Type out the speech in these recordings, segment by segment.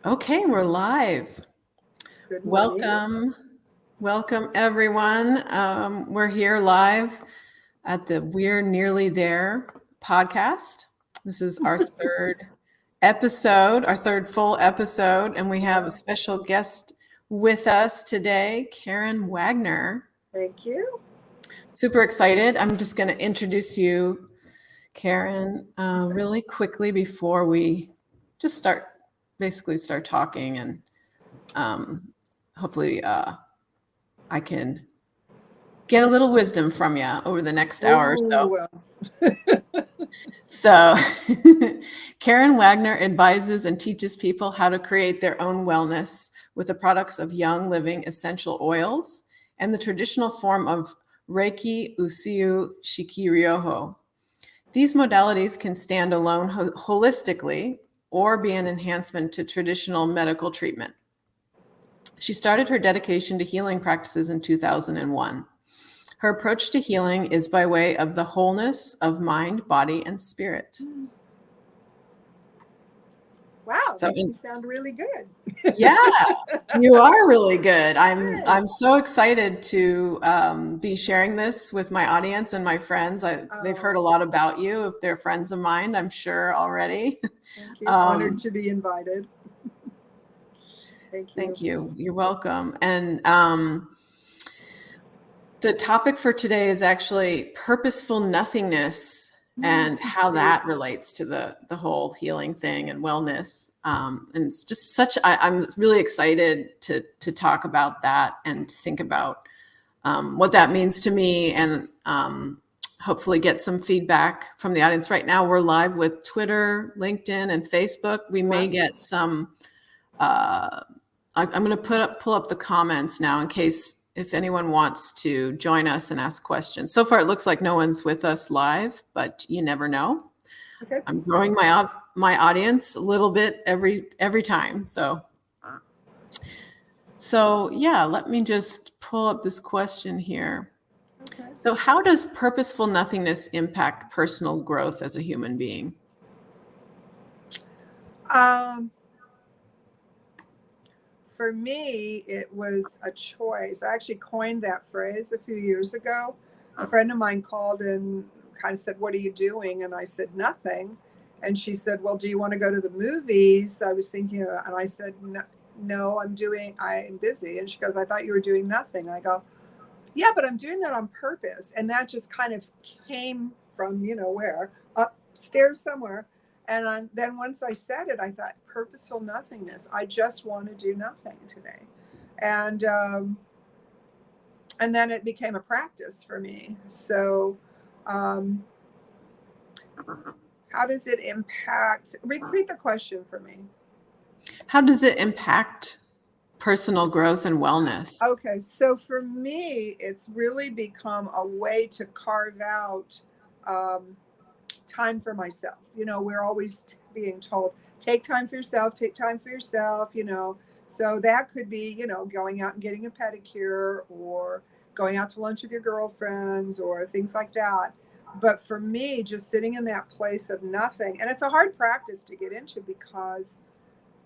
Okay, we're live. Good morning. Welcome everyone. We're here live at the We're Nearly There podcast. This is our third full episode, and we have a Wow. special guest with us today, Karen Wagner. Thank you. Super excited. I'm just going to introduce you, Karen, really quickly before we just start talking, and hopefully I can get a little wisdom from you over the next hour or so. Ooh, So, Karen Wagner advises and teaches people how to create their own wellness with the products of Young Living essential oils and the traditional form of Reiki Usiu Shikiryoho. These modalities can stand alone holistically or be an enhancement to traditional medical treatment. She started her dedication to healing practices in 2001. Her approach to healing is by way of the wholeness of mind, body, and spirit. wow, So, makes me sound really good. yeah, you are really good. I'm so excited to be sharing this with my audience and my friends. They've heard a Oh, lot about you. If they're friends of mine, I'm sure already. thank you. Honored Um, to be invited. Thank you. Thank you. You're welcome. And the topic for today is actually purposeful nothingness and how that relates to the whole healing thing and wellness. And it's just I'm really excited to talk about that and to think about what that means to me, and hopefully get some feedback from the audience. Right now, we're live with Twitter, LinkedIn, and Facebook. We may get some. I'm going to pull up the comments now in case if anyone wants to join us and ask questions. So far, it looks like no one's with us live, but you never know. Okay. I'm growing my audience a little bit every time. So yeah, let me just pull up this question here. Okay. So how does purposeful nothingness impact personal growth as a human being? Um, for me, it was a choice. I actually coined that phrase a few years ago. A friend of mine called and kind of said, "What are you doing?" And I said, "Nothing." And she said, "Well, do you want to go to the movies?" I was thinking, and I said, "No, I'm busy." And she goes, "I thought you were doing nothing." I go, "Yeah, but I'm doing that on purpose." And that just kind of came from, where? Upstairs somewhere. And then once I said it, I thought, purposeful nothingness. I just want to do nothing today. And, and then it became a practice for me. So, um, how does it impact? Repeat the question for me. How does it impact personal growth and wellness? Okay, so for me, it's really become a way to carve out um, time for myself. We're always being told, take time for yourself, take time for yourself. So that could be, going out and getting a pedicure or going out to lunch with your girlfriends or things like that. But for me, just sitting in that place of nothing, and it's a hard practice to get into because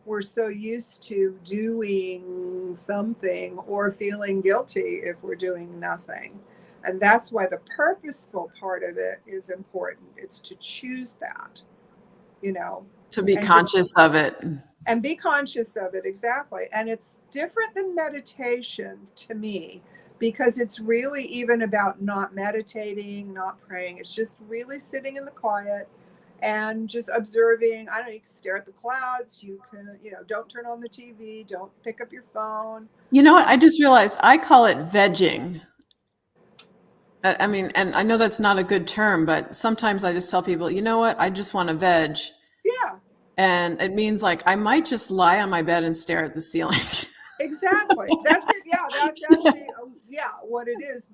we're so used to doing something or feeling guilty if we're doing nothing. And that's why the purposeful part of it is important. It's to choose that, you know, To be and just conscious of it. and be conscious of it. Exactly. And it's different than meditation to me because it's really even about not meditating, not praying. It's just really sitting in the quiet and just observing. I don't know, you can stare at the clouds. You can, don't turn on the TV, don't pick up your phone. You know what? I just realized I call it vegging. I mean, and I know that's not a good term, but sometimes I just tell people, you know what? I just want to veg. Yeah, And it means like I might just lie on my bed and stare at the ceiling. exactly. That's it. Yeah, that's actually, what it is.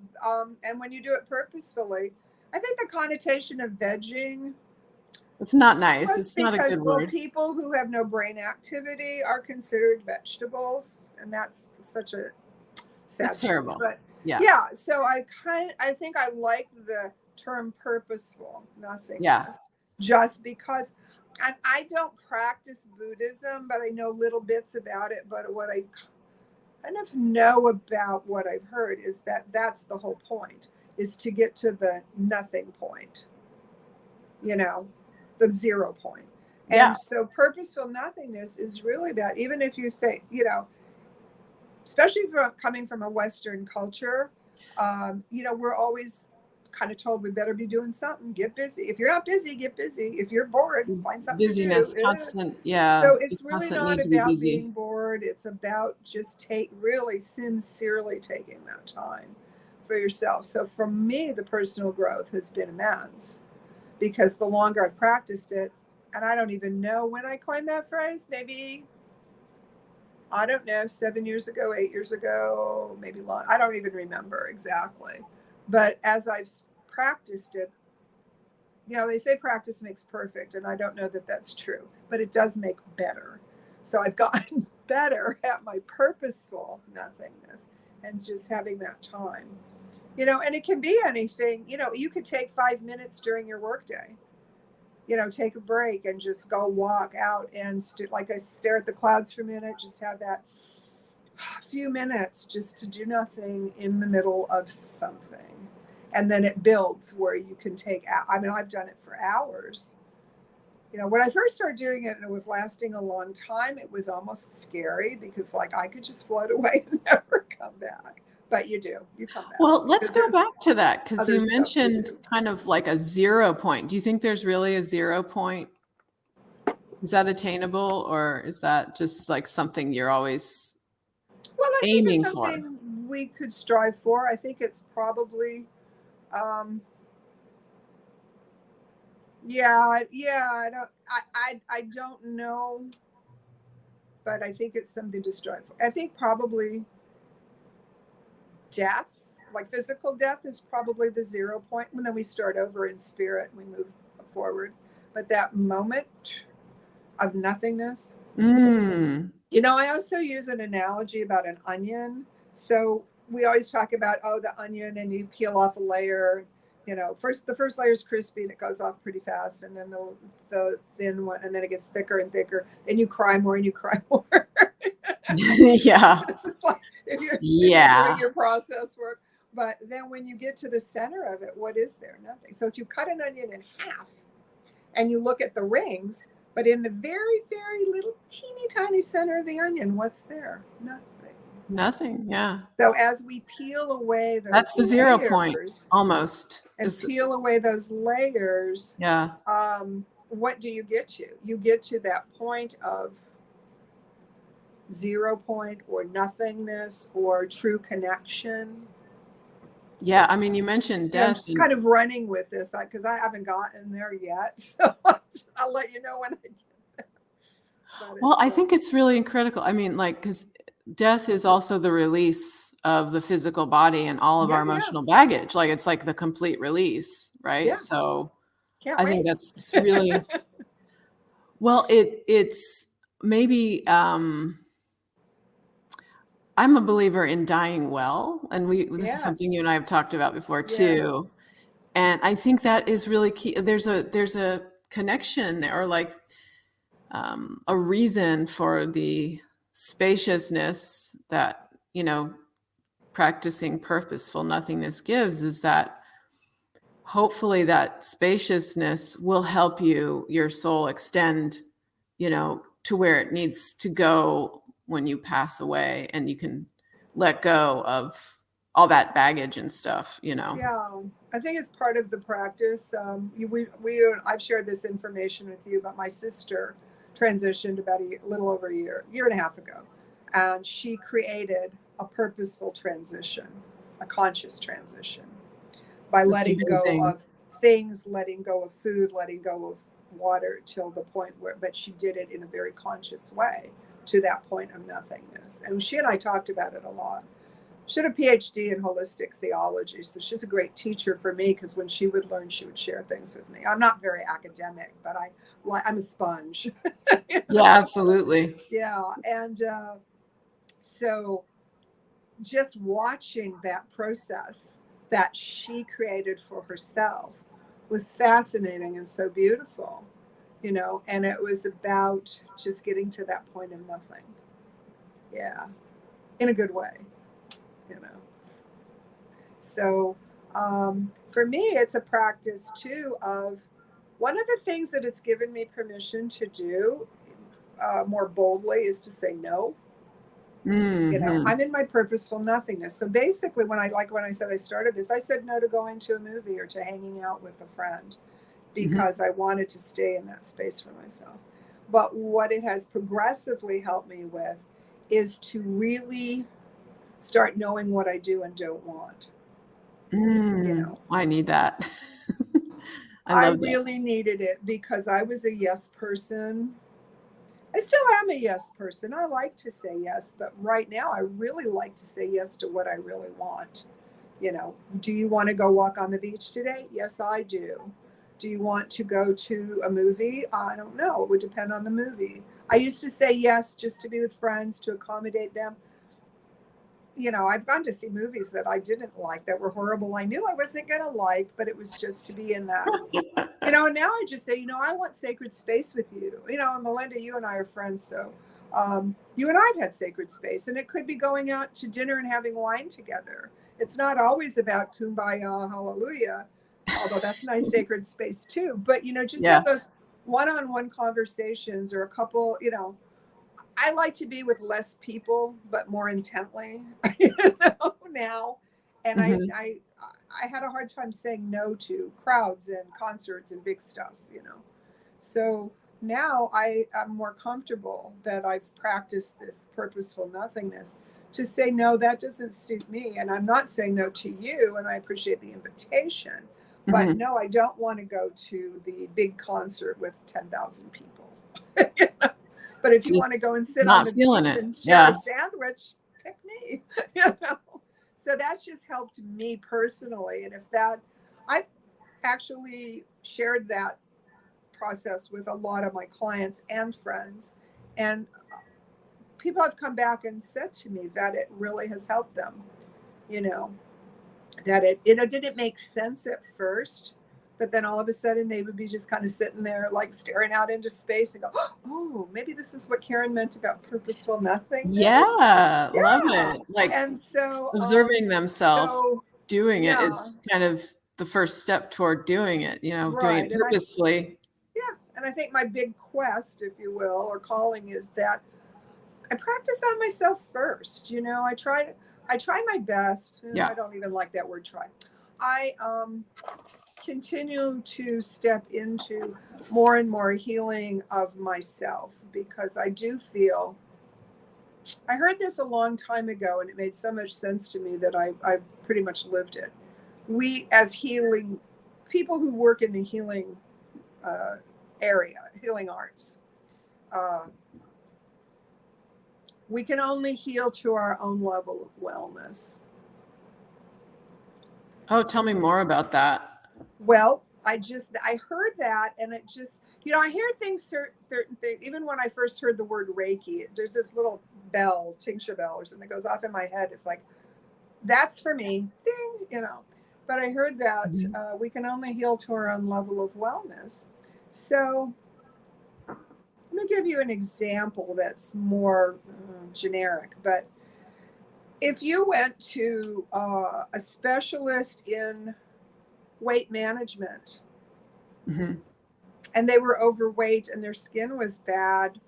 And when you do it purposefully, I think the connotation of vegging It's not nice. was It's not a because, good well, word. people who have no brain activity are considered vegetables, and that's such a sad It's thing. terrible. But Yeah. yeah, so I think I like the term purposeful Yeah. nothingness just because I don't practice Buddhism, but I know little bits about it. But what I kind of know about what I've heard is that that's the whole point, is to get to the nothing point, you know, the 0 point. Yeah. And so purposeful nothingness is really about, even if you say, you know, especially from coming from a Western culture, you know, we're always kind of told we better be doing something, get busy. If you're not busy, get busy. If you're bored, find something to Busyness, do. constant, yeah, So the it's really constant not need to be about busy. being bored. It's about just really sincerely taking that time for yourself. So for me, the personal growth has been immense because the longer I've practiced it, and I don't even know when I coined that phrase, maybe, I don't know, 7 years ago, 8 years ago, maybe long. I don't even remember exactly. But as I've practiced it, you know, they say practice makes perfect, and I don't know that that's true, but it does make better. So I've gotten better at my purposeful nothingness and just having that time, you know, and it can be anything. You know, you could take 5 minutes during your workday, you know, take a break and just go walk out and like I stare at the clouds for a minute, just have that few minutes just to do nothing in the middle of something. And then it builds where you can take out. I mean, I've done it for hours. You know, when I first started doing it and it was lasting a long time, it was almost scary because, like, I could just float away and never come back. But you do, you come back. Well, let's Because go there's back to that because other you stuff to mentioned do. kind of like a 0 point. Do you think there's really a 0 point? Is that attainable, or is that just like something you're always Well, I think it's aiming for? something we could strive for. I think it's probably, um, yeah. I don't know, but I think it's something to strive for. I think probably death, like physical death, is probably the 0 point. And then we start over in spirit and we move forward. But that moment of nothingness, Mm. you know, I also use an analogy about an onion. So we always talk about, oh, the onion, and you peel off a layer. You know, the first layer is crispy and it goes off pretty fast, and then the thin one, and then it gets thicker and thicker. Then you cry more and you cry more. Yeah. It's like if you're doing Yeah. your process work. But then when you get to the center of it, what is there? Nothing. So if you cut an onion in half and you look at the rings, but in the very, very little teeny tiny center of the onion, what's there? Nothing. Nothing. Yeah. So as we peel away That's those the 0 point layers almost. and peel away those layers, Yeah. what do you get to? You get to that point of 0 point or nothingness or true connection. Yeah. I mean, you mentioned You know, I'm death. just kind of running with this because I haven't gotten there yet. So I'll let you know when I get there. Well, I think it's really critical. I mean, like, because death is also the release of the physical body and all of our yeah. emotional baggage. Like, it's like the complete release, right? Yeah. So Can't I think wait. that's really well. It's maybe I'm a believer in dying well, and this is Yes. something you and I have talked about before too. Yes. And I think that is really key. There's a connection there, or like a reason for the spaciousness that, practicing purposeful nothingness gives, is that hopefully that spaciousness will help your soul extend, to where it needs to go when you pass away, and you can let go of all that baggage and stuff. Yeah, I think it's part of the practice. I've shared this information with you, but my sister transitioned about a little over a year and a half ago, and she created a purposeful transition, a conscious transition, by That's letting go amazing. of things, letting go of food, letting go of water, till the point where, but she did it in a very conscious way to that point of nothingness. And she and I talked about it a lot. She had a PhD in holistic theology, so she's a great teacher for me, because when she would learn, she would share things with me. I'm not very academic, but I'm a sponge. You Yeah, know? absolutely. Yeah, and so just watching that process that she created for herself was fascinating and so beautiful. and it was about just getting to that point of nothing. Yeah. In a good way, you know. So for me, it's a practice too of one of the things that it's given me permission to do more boldly is to say no. Mm-hmm. I'm in my purposeful nothingness. So basically, when I said I started this, I said no to going to a movie or to hanging out with a friend because I wanted to stay in that space for myself. But what it has progressively helped me with is to really start knowing what I do and don't want. I need that. I I love that. really needed it because I was a yes person. I still am a yes person. I like to say yes, but right now I really like to say yes to what I really want. Do you want to go walk on the beach today? Yes, I do. Do you want to go to a movie? I don't know. It would depend on the movie. I used to say yes just to be with friends, to accommodate them. I've gone to see movies that I didn't like, that were horrible. I knew I wasn't going to like, but it was just to be in that. And now I just say, I want sacred space with you. And Melinda, you and I are friends. So you and I have had sacred space, and it could be going out to dinner and having wine together. It's not always about kumbaya, hallelujah, although that's nice sacred space too. But, just Yeah. have those one-on-one conversations or a couple, I like to be with less people, but more intently, now. And I had a hard time saying no to crowds and concerts and big stuff, So now I am more comfortable that I've practiced this purposeful nothingness to say, no, that doesn't suit me. And I'm not saying no to you. And I appreciate the invitation, but no, I don't want to go to the big concert with 10,000 people. But if you want to go and sit on the beach and share a sandwich, pick me. So that's just helped me personally. And I've actually shared that process with a lot of my clients and friends. And people have come back and said to me that it really has helped them, that it didn't make sense at first. But then all of a sudden they would be just kind of sitting there like staring out into space and go, oh, maybe this is what Karen meant about purposeful nothingness. Yeah, love it. Like, and so observing themselves doing it is kind of the first step toward doing it, doing it purposefully. And I think my big quest, if you will, or calling is that I practice on myself first. I try my best. I don't even like that word try. I continue to step into more and more healing of myself because I do feel, I heard this a long time ago and it made so much sense to me that I pretty much lived it. We, as healing people who work in the healing area, healing arts, we can only heal to our own level of wellness. Oh, tell me more about that. Well, I heard that, and it just, I hear things, certain things, even when I first heard the word Reiki, there's this little bell, tincture bell or something that goes off in my head. It's like, that's for me, ding, But I heard that we can only heal to our own level of wellness. So let me give you an example that's more generic, but if you went to a specialist in weight management and they were overweight and their skin was bad,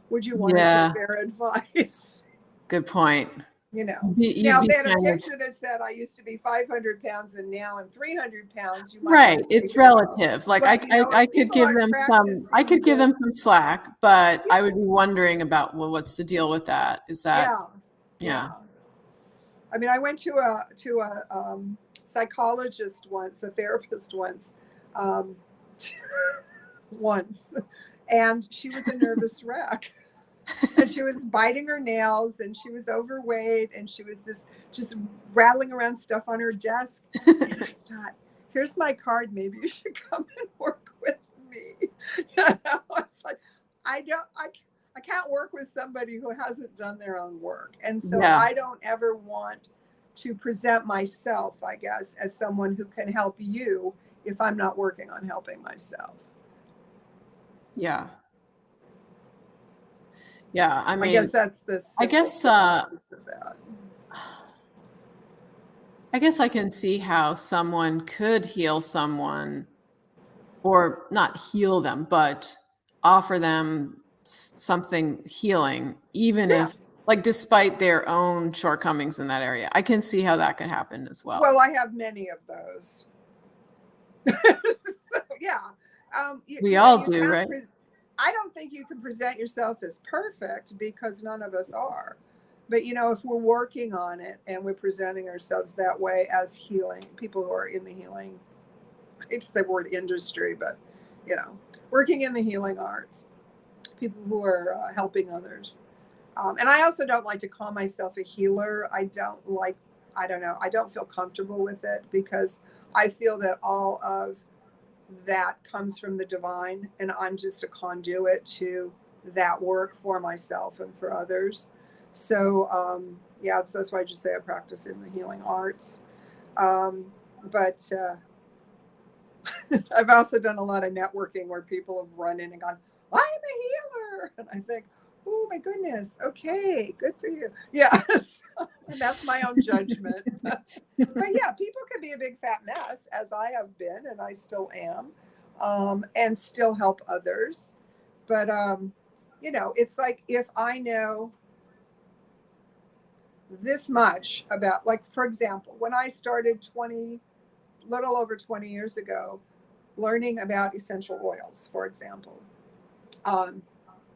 would you want to take their advice? Good point. Now they had a picture that said I used to be 500 pounds and now I'm 300 pounds. You might it's relative. Like I could give them some slack, but I would be wondering about, well, what's the deal with that? Is that I mean, I went to a psychologist once, a therapist once, and she was a nervous wreck. And she was biting her nails and she was overweight and she was just rattling around stuff on her desk. And I thought, here's my card. Maybe you should come and work with me. It's like, I can't work with somebody who hasn't done their own work. And so I don't ever want to present myself, I guess, as someone who can help you if I'm not working on helping myself. Yeah. Yeah. I I mean, guess that's the I simple guess, synopsis of that. I guess I can see how someone could heal someone, or not heal them, but offer them something healing, even Yeah. if, like, despite their own shortcomings in that area. I can see how that could happen as well. Well, I have many of those. So, yeah. We You know, all you do, can't. right? I don't think you can present yourself as perfect because none of us are. But you know, if we're working on it and we're presenting ourselves that way as healing people who are in the healing, I hate to say the word industry, but you know, working in the healing arts, people who are helping others. And I also don't like to call myself a healer. I don't know, I don't feel comfortable with it because I feel that all of that comes from the divine, and I'm just a conduit to that work for myself and for others. So, yeah, so that's why I just say I practice in the healing arts. But I've also done a lot of networking where people have run in and gone, I'm a healer. And I think, oh my goodness, okay, good for you. Yeah, and that's my own judgment. But yeah, people can be a big fat mess, as I have been, and I still am, and still help others. But, you know, it's like if I know this much about, like, for example, when I started little over 20 years ago, learning about essential oils, for example, um,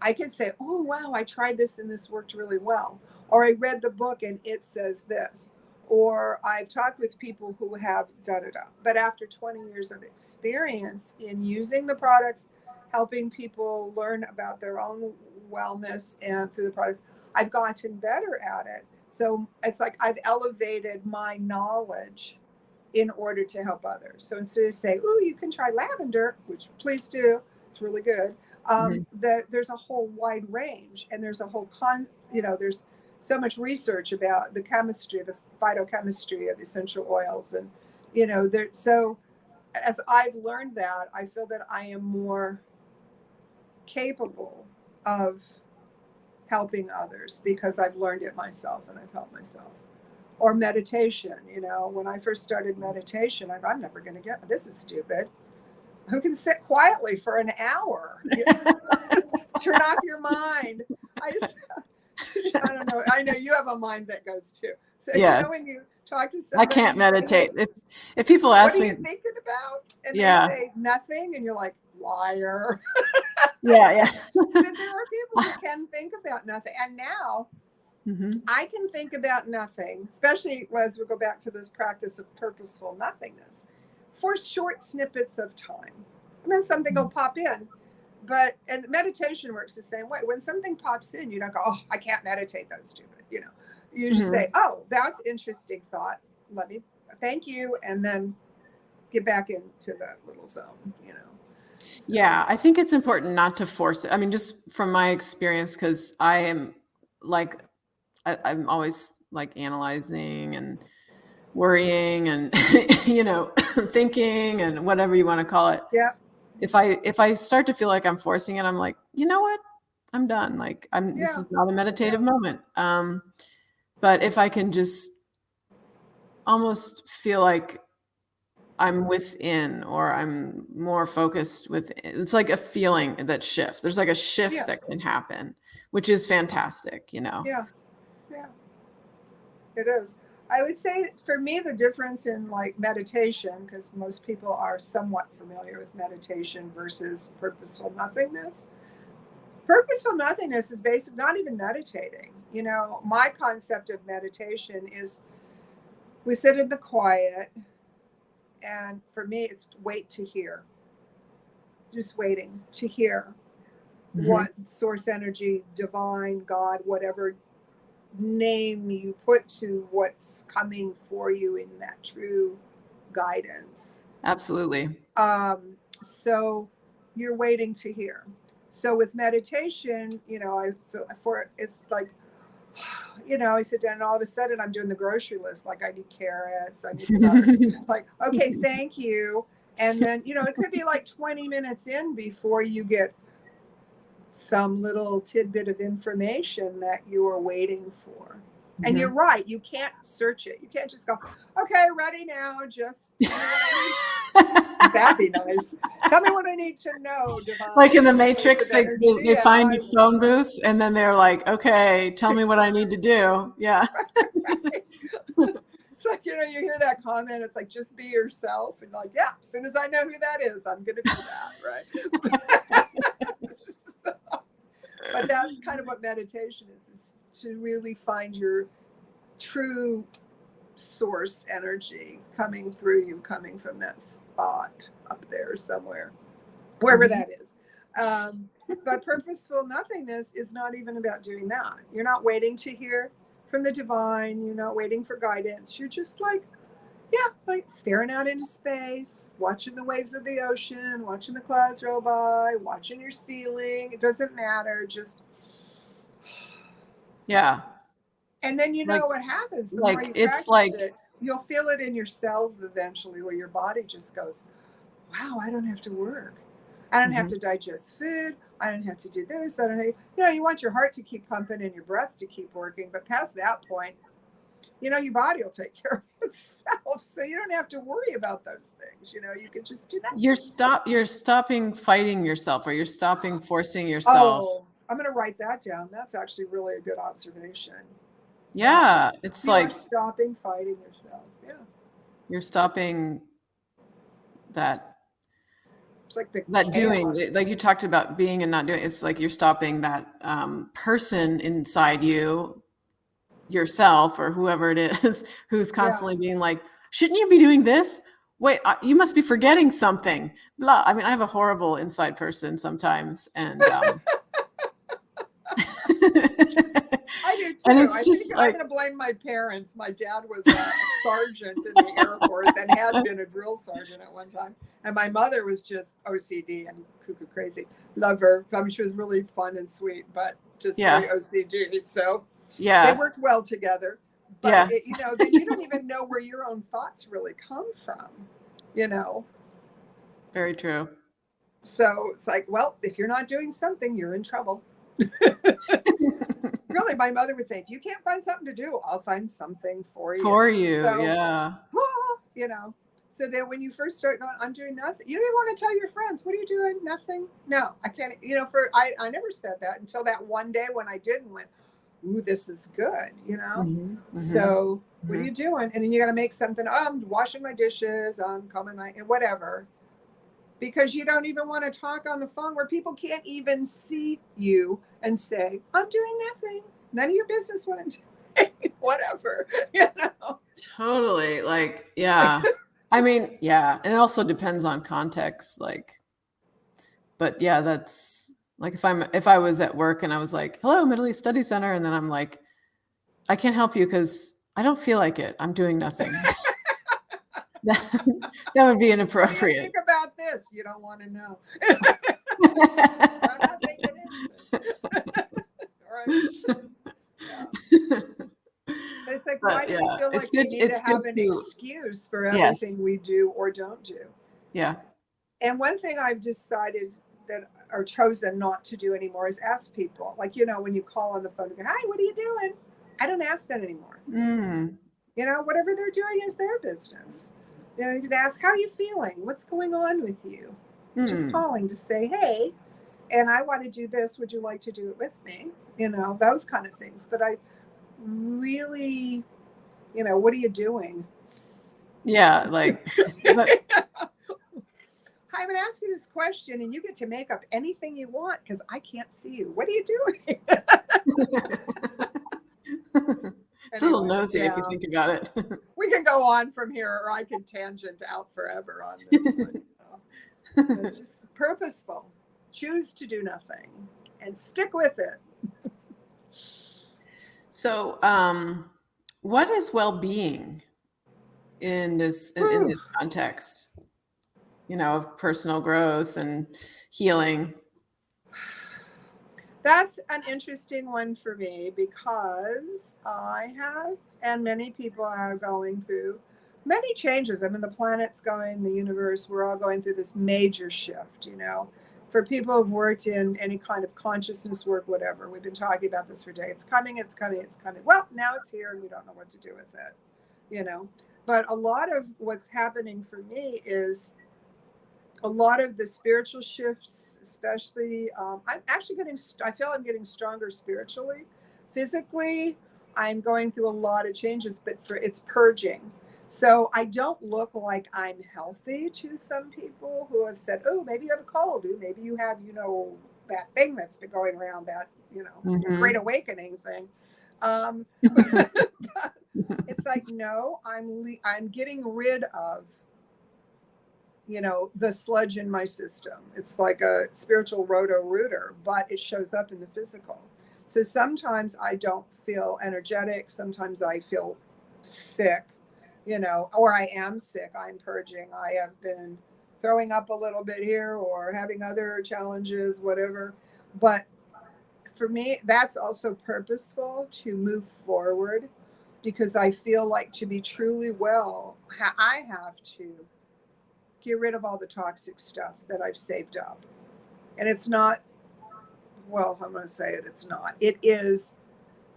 I could say, oh, wow, I tried this and this worked really well. Or I read the book and it says this. Or I've talked with people who have da da da. But after 20 years of experience in using the products, helping people learn about their own wellness and through the products, I've gotten better at it. So it's like I've elevated my knowledge in order to help others. So instead of saying, oh, you can try lavender, which please do, it's really good. Mhm. There's a whole wide range, and there's a whole there's so much research about the chemistry, the phytochemistry of essential oils, and you know, there. So as I've learned that, I feel that I am more capable of helping others because I've learned it myself and I've helped myself. Or meditation, you know, when I first started meditation, I'm never going to get this is stupid. Who can sit quietly for an hour? Turn off your mind. I don't know. I know you have a mind that goes too. So you Yeah. know when you talk to I somebody, can't you say, hey, meditate. If people what ask are me, you thinking about? And they yeah, say nothing, and you're like, liar. yeah, But there are people who can think about nothing. And now Mhm. I can think about nothing, especially as we go back to this practice of purposeful nothingness, for short snippets of time. And then something will pop in. And meditation works the same way. When something pops in, you don't go, oh, I can't meditate, that's stupid. You know, you just say, Mhm. oh, that's interesting thought. Thank you. And then get back into that little zone, you know. So, Yeah, I think it's important not to force it. I mean, just from my experience, because I am like, I'm always like analyzing and worrying and thinking and whatever you want to call it. yeah, If I start to feel like I'm forcing it, I'm like, you know what? I'm done. Like, this yeah, is not a yeah, meditative moment. But if I can just almost feel like I'm within, or I'm more focused within, it's like a feeling that shifts. There's like a shift yeah, that can happen, which is fantastic. yeah, yeah. It is. I would say for me, the difference in like meditation, because most people are somewhat familiar with meditation versus purposeful nothingness. Purposeful nothingness is basically not even meditating. You know, my concept of meditation is we sit in the quiet, and for me, it's wait to hear, just waiting to hear Mhm. what source energy, divine, God, whatever name you put to what's coming for you in that true guidance. Absolutely. So you're waiting to hear. So with meditation, you know, I feel for it's like, you know, I sit down and all of a sudden I'm doing the grocery list. Like I need carrots, I need celery. Like, okay, thank you. And then, you know, it could be like 20 minutes in before you get, some little tidbit of information that you are waiting for. And Mhm. you're right, you can't search it. You can't just go, okay, ready now, just tell me what I need. That'd be nice. Tell me what I need to know, divine. Like in the source Matrix, of they energy, and find I a will phone do it. booth and then they're like, okay, tell me what I need to do. Yeah. Right. It's like, you hear that comment, it's like, just be yourself. And like, yeah, as soon as I know who that is, I'm going to be that, right? So, but that's kind of what meditation is to really find your true source energy coming through you, coming from that spot up there somewhere, wherever that is. But purposeful nothingness is not even about doing that. You're not waiting to hear from the divine. You're not waiting for guidance. You're just like, yeah, like staring out into space, watching the waves of the ocean, watching the clouds roll by, watching your ceiling. It doesn't matter. Just, Yeah. and then Like, what happens the more you it's practice like, it, you'll feel it in your cells eventually, where your body just goes, wow, I don't have to work. I don't have mhm. to digest food. I don't have to do this. I don't have, you want your heart to keep pumping and your breath to keep working. But past that point, your body will take care of itself. So you don't have to worry about those things. You can just do that. You're stopping fighting yourself, or you're stopping forcing yourself. Oh, I'm going to write that down. That's actually really a good observation. Yeah. It's You are like stopping fighting yourself. Yeah. you're stopping that It's like the doing, chaos. like you talked about being and not doing. It's like you're stopping that person inside you, yourself, or whoever it is, who's Yeah. constantly being like, shouldn't you be doing this? Wait, you must be forgetting something. Blah. I mean, I have a horrible inside person sometimes, and I do and too. I it's think just I'm like, going to blame my parents. My dad was a sergeant in the Air Force and had been a drill sergeant at one time. And my mother was just OCD and cuckoo crazy. Love her. I mean, she was really fun and sweet, but just yeah, very OCD. So they yeah, worked well together. But, yeah, then you don't even know where your own thoughts really come from, you know. very true. So it's like, well, if you're not doing something, you're in trouble. Really, my mother would say, if you can't find something to do, I'll find something for you. For you, So, yeah. you know, so then when you first start going, I'm doing nothing, you don't even want to tell your friends, what are you doing? Nothing. No, I can't, I never said that until that one day when I did and went, ooh, this is good, Mhm, mhm, So what are mhm. you doing? And then you got to make something. Oh, I'm washing my dishes. I'm combing my, and whatever. Because you don't even want to talk on the phone where people can't even see you and say, I'm doing nothing. None of your business what I'm doing. Whatever. Totally. Like, yeah. I mean, yeah. And it also depends on context. Like, but yeah, that's like if I was at work and I was like, hello, Middle East Study Center, and then I'm like, I can't help you because I don't feel like it. I'm doing nothing. That would be What do you inappropriate. think about this? You don't want to know. I'm not thinking anything. All right. Yeah. It's like, why But do we yeah, feel it's like good. we need to It's good have an to, excuse for yes. everything we do or don't do? Yeah. And one thing I've decided that or chosen not to do anymore is ask people. Like, when you call on the phone and go, hi, what are you doing? I don't ask that anymore. Mm. Whatever they're doing is their business. You can ask, how are you feeling? What's going on with you? Just Mm. calling to say, hey, and I want to do this. Would you like to do it with me? Those kind of things. But I really, what are you doing? Yeah. Like, but I'm going to ask you this question and you get to make up anything you want because I can't see you. What are you doing? it's a little Anyway, nosy if you yeah. think about it. We can go on from here or I can tangent out forever on this one. So just purposeful. Choose to do nothing and stick with it. So, what is well-being in this context? Of personal growth and healing. That's an interesting one for me because I have, and many people are going through many changes. I mean, the planet's going, the universe, we're all going through this major shift, for people who've worked in any kind of consciousness work, whatever, we've been talking about this for days. It's coming, it's coming, it's coming. Well, now it's here and we don't know what to do with it, you know. But a lot of what's happening for me is a lot of the spiritual shifts, especially, I'm actually I feel I'm getting stronger spiritually. Physically, I'm going through a lot of changes, but it's purging. So I don't look like I'm healthy to some people who have said, oh, maybe you have a cold. Ooh, maybe you have, you know, that thing that's been going around, that, you know, great awakening thing. But it's like, no, I'm getting rid of, you know, the sludge in my system. It's like a spiritual roto-rooter, but it shows up in the physical. So sometimes I don't feel energetic. Sometimes I feel sick, you know, or I am sick. I'm purging. I have been throwing up a little bit here or having other challenges, whatever. But for me, that's also purposeful to move forward, because I feel like to be truly well, I have to get rid of all the toxic stuff that I've saved up. And it's not, well, I'm going to say it, it's not. It is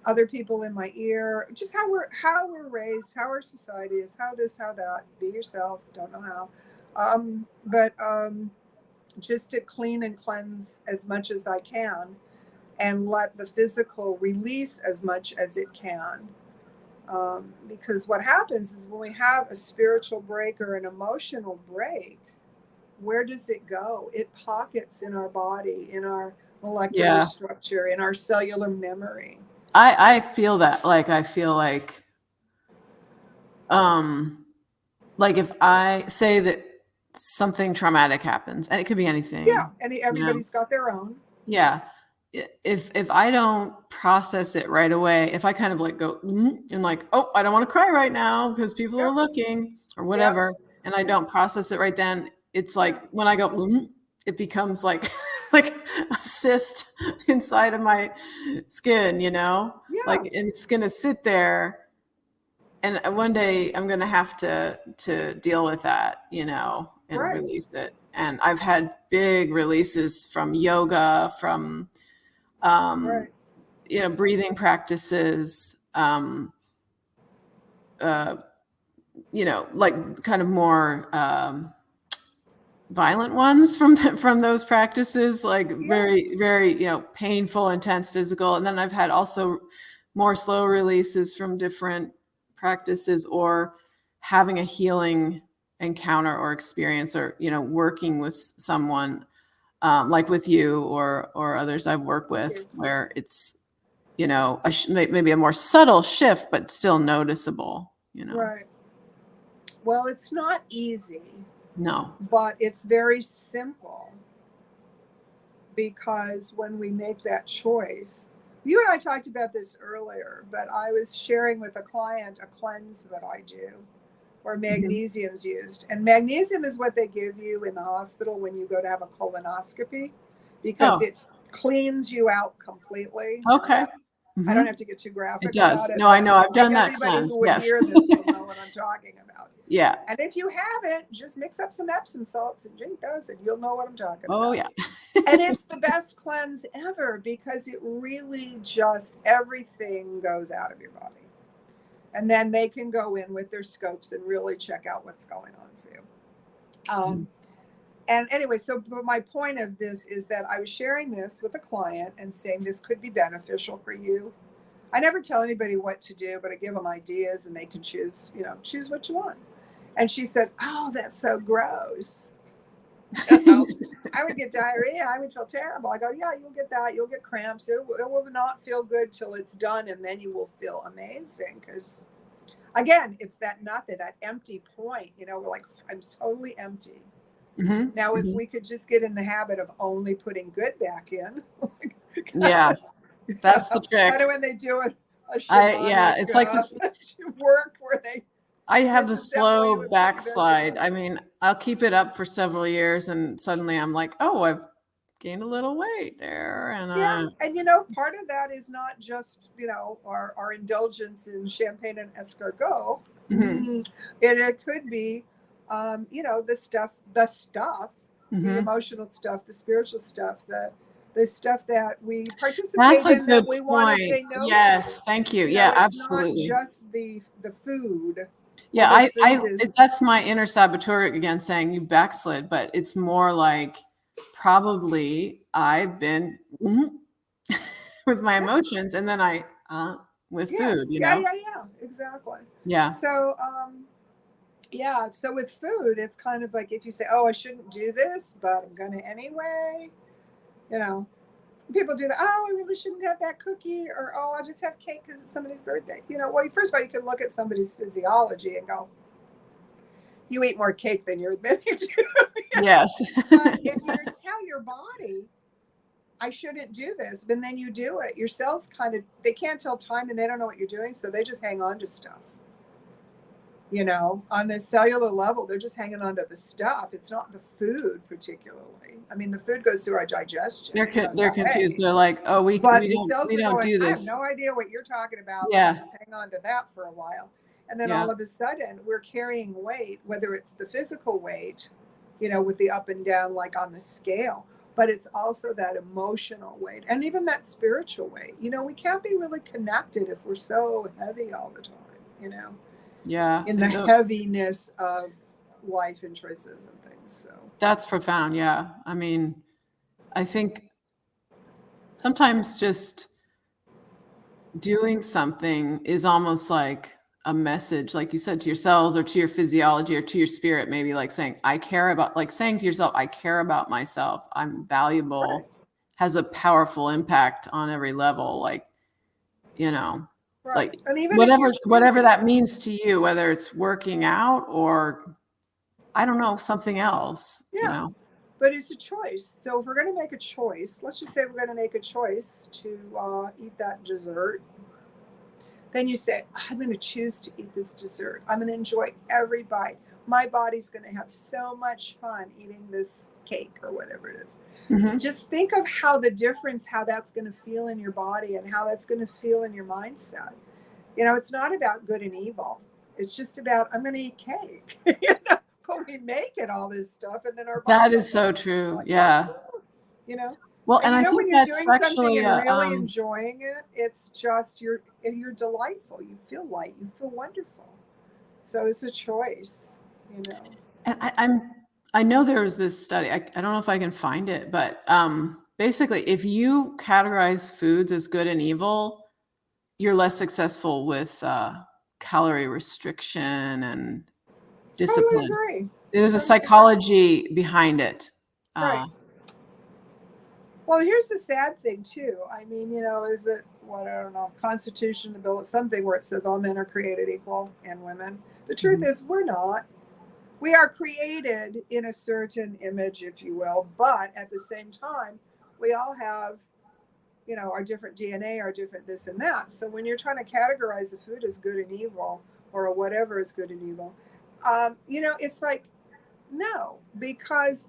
other people in my ear, just how we're raised, how our society is, how this, how that, be yourself, don't know how. But just to clean and cleanse as much as I can and let the physical release as much as it can. Because what happens is when we have a spiritual break or an emotional break, where does it go? It pockets in our body, in our molecular structure, in our cellular memory. I feel that. Like, I feel like if I say that something traumatic happens, and it could be anything. Yeah, and everybody's got their own. Yeah. If I don't process it right away, if I kind of like go and like, oh, I don't want to cry right now because people are looking or whatever, and I don't process it right then, it's like when I go, it becomes like like a cyst inside of my skin, you know? Like, and it's gonna sit there, and one day I'm gonna have to deal with that, you know, and release it. And I've had big releases from yoga, from you know, breathing practices, you know, like kind of more violent ones from those practices, like very, very, you know, painful, intense physical. And then I've had also more slow releases from different practices, or having a healing encounter or experience, or, you know, working with someone like with you or others I've worked with, where it's, you know, maybe a more subtle shift, but still noticeable, you know. Right. Well, it's not easy. No. But it's very simple, because when we make that choice, you and I talked about this earlier, but I was sharing with a client a cleanse that I do where magnesium's used. And magnesium is what they give you in the hospital when you go to have a colonoscopy, because it cleans you out completely. Okay. I don't have to get too graphic it does. about it. No, I know. I've done that everybody cleanse. who would Yes. hear this will know what I'm talking about. Yeah. And if you haven't, just mix up some Epsom salts and drink those, and you'll know what I'm talking about. Oh, yeah. And it's the best cleanse ever, because it really just, everything goes out of your body. And then they can go in with their scopes and really check out what's going on for you. And anyway, so my point of this is that I was sharing this with a client and saying this could be beneficial for you. I never tell anybody what to do, but I give them ideas and they can choose, you know, choose what you want. And she said, oh, that's so gross. I would get diarrhea. I would feel terrible. I go, yeah, you'll get that. You'll get cramps. It will not feel good till it's done. And then you will feel amazing. Because again, it's that nothing, that empty point, you know, we're like, I'm totally empty. Now, if we could just get in the habit of only putting good back in. Yeah. That's the trick. Kind of when they do it. It's like this work where they. I have the slow backslide. I mean, I'll keep it up for several years, and suddenly I'm like, oh, I've gained a little weight there. And and you know, part of that is not just, you know, our indulgence in champagne and escargot. It could be, you know, the stuff the Hmm. emotional stuff, the spiritual stuff, the stuff that we That's participate a in that good we want to point. say no to. Yes, thank you. Yeah, It's not absolutely. just the food, Yeah, although food is that's my inner saboteur again saying you backslid, but it's more like probably I've been with my yeah, emotions and then with yeah, food, yeah, yeah, yeah, exactly. Yeah. So yeah, so with food, it's kind of like if you say, "Oh, I shouldn't do this, but I'm gonna anyway," you know, people do that. Oh, I really shouldn't have that cookie, or oh, I'll just have cake because it's somebody's birthday. Well, first of all, you can look at somebody's physiology and go, "You eat more cake than you're admitting to." Yes. But if you tell your body, "I shouldn't do this," and then you do it, your cells they can't tell time and they don't know what you're doing, so they just hang on to stuff. On the cellular level, they're just hanging on to the stuff. It's not the food particularly. I mean, the food goes through our digestion and goes They're that confused. way. They're like, "Oh, But the cells we are don't going, do "I have this." no idea what you're talking about. Let me Yeah. just hang on to that for a while." And then Yeah. all of a sudden, we're carrying weight, whether it's the physical weight, with the up and down, like on the scale, but it's also that emotional weight and even that spiritual weight. We can't be really connected if we're so heavy all the time, Yeah. in the heaviness of life and choices and things. So That's profound. Yeah. I mean, I think sometimes just doing something is almost like a message, like you said, to your cells or to your physiology or to your spirit, maybe like saying, like saying to yourself, I care about myself. I'm right, valuable, has a powerful impact on every level. You know, right. like And even if you're whatever choosing, that means to you, whether it's working out or I don't know, something else. yeah, but it's a choice. So if we're going to make a choice, let's just say we're going to make a choice to eat that dessert. Then you say, "I'm going to choose to eat this dessert. I'm going to enjoy every bite. My body's going to have so much fun eating this cake," or whatever it is. Mhm. Just think of how that's going to feel in your body and how that's going to feel in your mindset. It's not about good and evil. It's just about, I'm going to eat cake. But we make it all this stuff, and then our body That is doesn't so like it. true. Like, Yeah. you know. Well, and And I think when you're that's doing something actually and really enjoying it, it's just you're delightful. You feel light. You feel wonderful. So it's a choice. You know. and I know there was this study. I don't know if I can find it, but basically, if you categorize foods as good and evil, you're less successful with calorie restriction and Totally discipline. agree. There's a Totally agree. psychology behind it. Right. Well, here's the sad thing too. I mean, is it what, I don't know, Constitution, the bill, something where it says all men are created equal and women. The truth Mhm. is, we're not. We are created in a certain image, if you will, but at the same time, we all have, our different DNA, our different this and that. So when you're trying to categorize the food as good and evil, or whatever is good and evil, it's like, no, because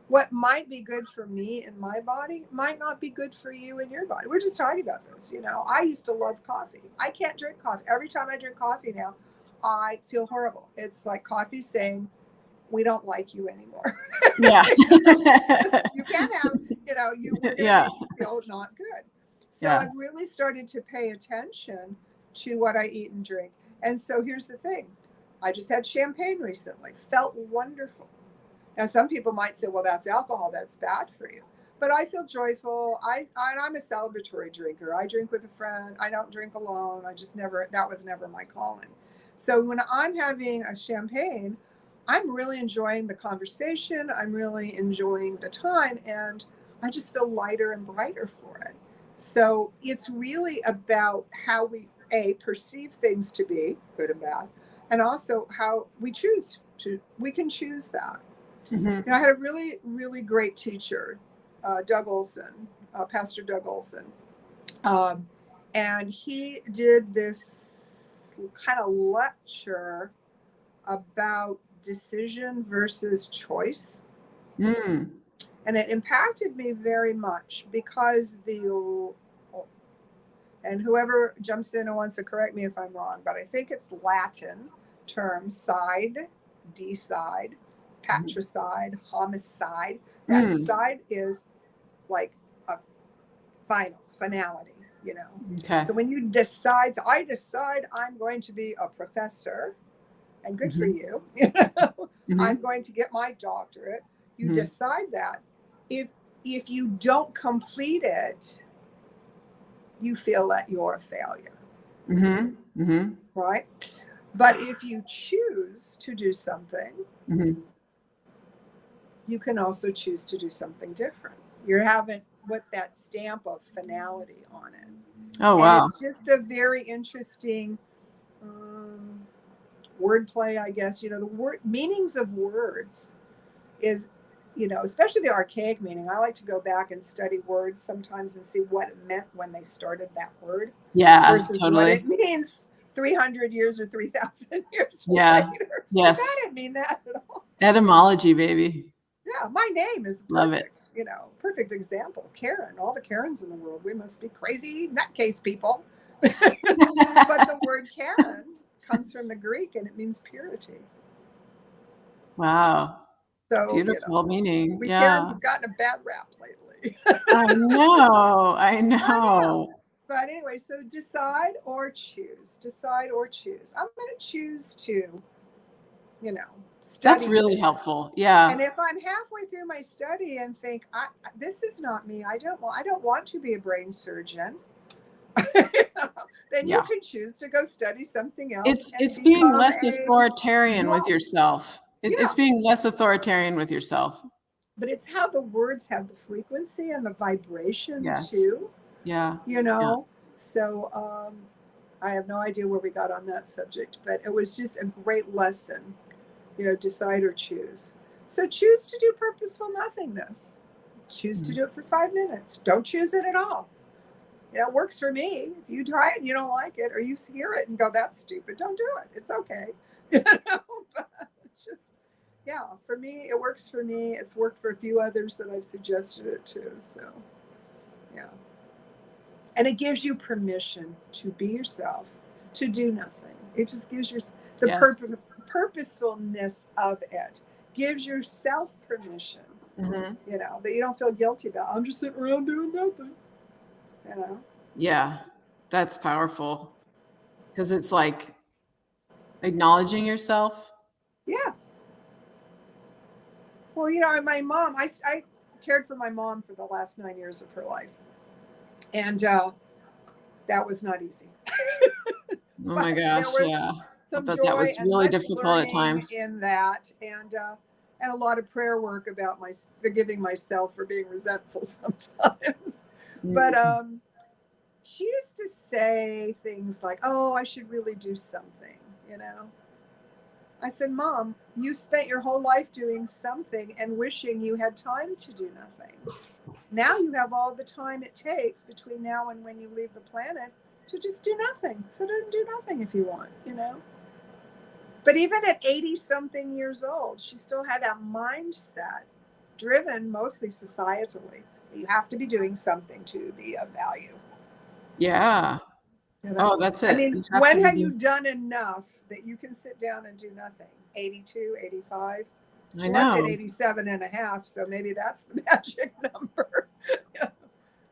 what might be good for me in my body might not be good for you in your body. We're just talking about this. I used to love coffee. I can't drink coffee. Every time I drink coffee now, I feel horrible. It's like coffee saying, "We don't like you anymore." Yeah. You can't have, we're going to Yeah. make you feel not good. So Yeah. I've really started to pay attention to what I eat and drink. And so here's the thing. I just had champagne recently. Felt wonderful. Now, some people might say, "Well, that's alcohol. That's bad for you." But I feel joyful. I'm a celebratory drinker. I drink with a friend. I don't drink alone. That was never my calling. So when I'm having a champagne, I'm really enjoying the conversation. I'm really enjoying the time. And I just feel lighter and brighter for it. So it's really about how we perceive things to be good and bad, and also how we can choose that. Mhm. I had a really, really great teacher, Doug Olson, Pastor Doug Olson. Um, and he did this kind of lecture about decision versus choice. Mm. And it impacted me very much because and whoever jumps in and wants to correct me if I'm wrong, but I think it's Latin term, decide, patricide, homicide. That side is like a finality, you know. Okay. So when you decide, I decide I'm going to be a professor, and good for you, you know, I'm going to get my doctorate. You decide that. If you don't complete it, you feel that you're a failure. Right? But if you choose to do something, you can also choose to do something different. You haven't put that stamp of finality on it. Oh, wow. And it's just a very interesting wordplay, I guess. You know, the word meanings of words is, you know, especially the archaic meaning. I like to go back and study words sometimes and see what it meant when they started that word. Yeah, versus totally. what it means 300 years or 3,000 years later. Yes. Like, I didn't mean that at all. Etymology, baby. Yeah, my name is perfect. Love it. You know, perfect example. Karen, all the Karens in the world, we must be crazy nutcase people. But the word Karen comes from the Greek and it means purity. Wow. So beautiful meaning. We Yeah. Karens have gotten a bad rap lately. I know. But anyway, so decide or choose. Decide or choose. I'm going to choose to, you know, study. That's really helpful. Yeah. And if I'm halfway through my study and think, this is not me, I don't want to be a brain surgeon, then you can choose to go study something else. It's being less authoritarian with yourself. It's being less authoritarian with yourself. But it's how the words have the frequency and the vibration too. Yeah. You know, so I have no idea where we got on that subject, but it was just a great lesson, you know, decide or choose. So choose to do purposeful nothingness. Choose to do it for 5 minutes. Don't choose it at all. You know, it works for me. If you try it and you don't like it, or you hear it and go, that's stupid, don't do it. It's okay. You know, but it's just, for me, it works for me. It's worked for a few others that I've suggested it to. So, and it gives you permission to be yourself, to do nothing. It just gives you the purposefulness of it. Gives yourself permission, you know, that you don't feel guilty about. I'm just sitting around doing nothing, you know? Yeah, that's powerful. Because it's like acknowledging yourself. Yeah. Well, you know, my mom, I cared for my mom for the last 9 years of her life. And that was not easy. Oh my gosh, yeah. Some but joy that was really difficult at times. In that, and a lot of prayer work about forgiving myself for being resentful sometimes. But she used to say things like, "Oh, I should really do something," you know. I said, Mom, you spent your whole life doing something and wishing you had time to do nothing. Now you have all the time it takes between now and when you leave the planet to just do nothing. So then do nothing if you want, you know. But even at 80-something years old, she still had that mindset driven mostly societally. You have to be doing something to be of value. Yeah. You know? Oh, that's it. I mean, when have you done enough that you can sit down and do nothing? 82, 85? She left at 87 and a half, so maybe that's the magic number.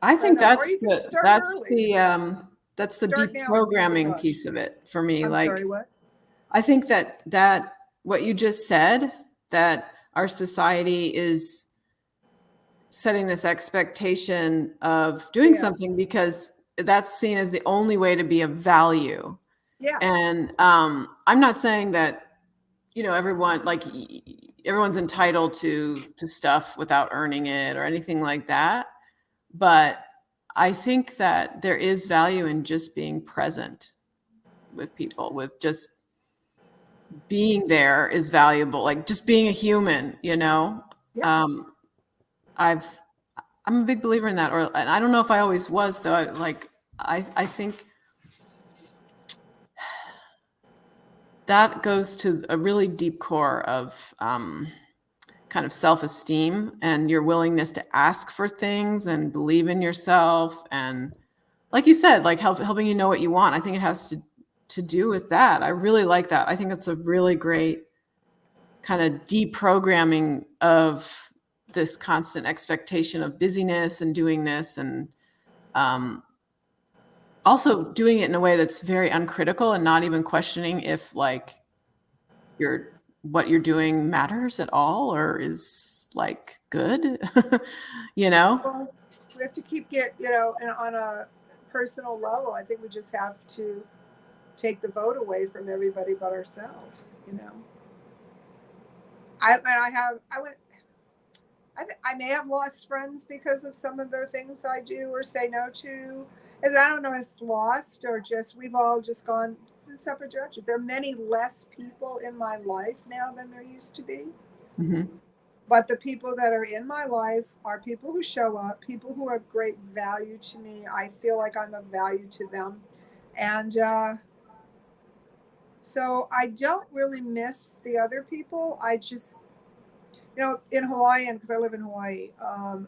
I think that's the deprogramming piece of it for me. Sorry, what? I think that what you just said, that our society is setting this expectation of doing something because that's seen as the only way to be of value. Yeah. And I'm not saying that, you know, everyone's entitled to stuff without earning it or anything like that. But I think that there is value in just being present with people, with just being there is valuable. Like just being a human, you know. Yeah. I'm a big believer in that, and I don't know if I always was, though. I think that goes to a really deep core of kind of self-esteem and your willingness to ask for things and believe in yourself. And like you said, like helping you know what you want. I think it has to do with that. I really like that. I think that's a really great kind of deprogramming of this constant expectation of busyness and doingness, and also doing it in a way that's very uncritical and not even questioning if like what you're doing matters at all or is like good. Well, we have to keep and on a personal level, I think we just have to take the vote away from everybody but ourselves. I may have lost friends because of some of the things I do or say no to. And I don't know if it's lost or just we've all just gone in separate directions. There are many less people in my life now than there used to be. Mm-hmm. But the people that are in my life are people who show up, people who have great value to me. I feel like I'm of value to them. And so I don't really miss the other people. I just, in Hawaiian, because I live in Hawaii,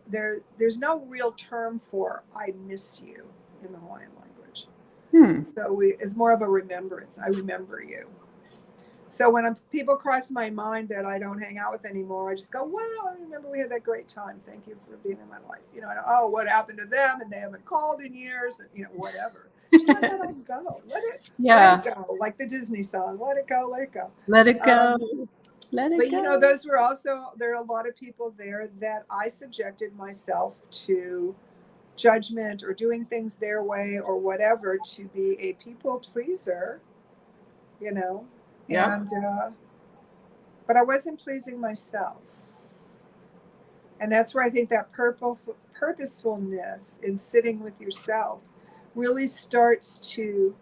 there's no real term for I miss you in the Hawaiian language. So it's more of a remembrance. I remember you. So when people cross my mind that I don't hang out with anymore, I just go, wow, I remember we had that great time. Thank you for being in my life. What happened to them? And they haven't called in years, and whatever. Just let that all go. Let it go. Like the Disney song, let it go, let it go. Let it go. Let it go. Those were also, there are a lot of people there that I subjected myself to judgment or doing things their way or whatever to be a people pleaser, Yep. And but I wasn't pleasing myself. And that's where I think that purposefulness in sitting with yourself really starts to,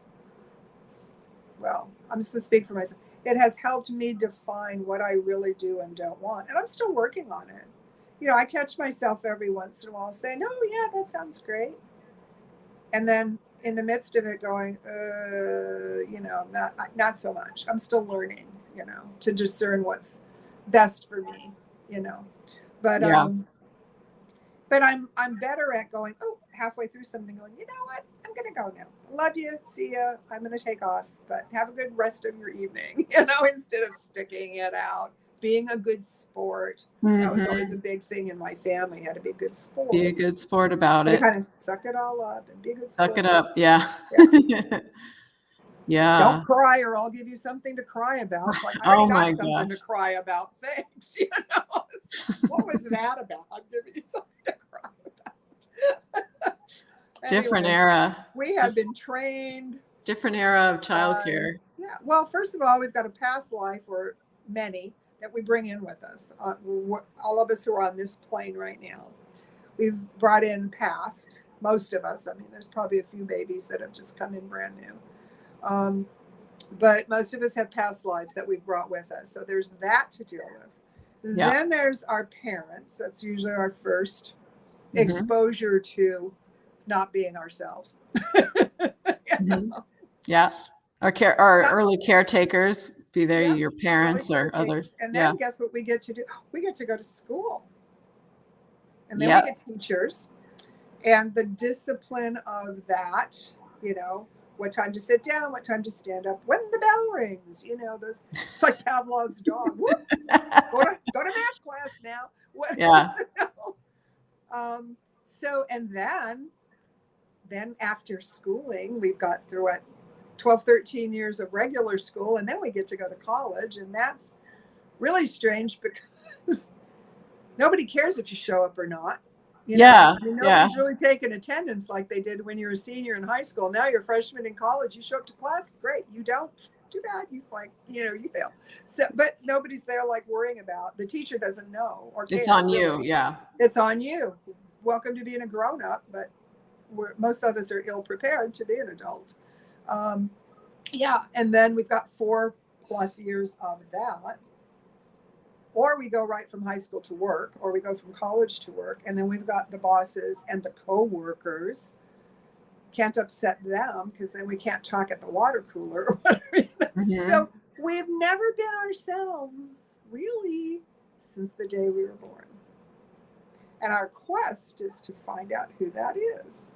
I'm just going to speak for myself. It has helped me define what I really do and don't want. And I'm still working on it. I catch myself every once in a while saying, oh, yeah, that sounds great. And then in the midst of it going, not so much. I'm still learning, to discern what's best for me, but, but I'm better at going, halfway through something going, you know what? I'm going to go now. Love you. See ya. I'm going to take off, but have a good rest of your evening, instead of sticking it out, being a good sport. Mm-hmm. That was always a big thing in my family. Had to be a good sport. Be a good sport about it. Kind of suck it all up and be a good sport. Suck it up. Yeah. Yeah. Don't cry or I'll give you something to cry about. It's like, I already got something to cry about. Thanks. What was that about? I'll give you something to cry about. Different era. We have been trained. Different era of childcare. Yeah. Well, first of all, we've got a past life or many that we bring in with us. All of us who are on this plane right now, we've brought in past, most of us. I mean, there's probably a few babies that have just come in brand new. But most of us have past lives that we've brought with us. So there's that to deal with. Yeah. Then there's our parents. That's usually our first exposure to not being ourselves. Yeah. Our early caretakers, be they your parents or others. And then guess what we get to do? We get to go to school. And then we get teachers. And the discipline of that, what time to sit down, what time to stand up, when the bell rings, those, it's like Pavlov's dog. Whoop, go to math class now. Yeah. So, and then after schooling, we've got through 12, 13 years of regular school, and then we get to go to college. And that's really strange because nobody cares if you show up or not. Nobody's really taking attendance like they did when you were a senior in high school. Now you're a freshman in college. You show up to class, great. You don't, too bad. You you fail. So, but nobody's there like worrying about. The teacher doesn't know or care. It's on you, yeah. It's on you. Welcome to being a grown up, but most of us are ill prepared to be an adult. And then we've got 4+ years of that. Or we go right from high school to work, or we go from college to work, and then we've got the bosses and the co-workers. Can't upset them because then we can't talk at the water cooler or whatever. So we've never been ourselves, really, since the day we were born. And our quest is to find out who that is.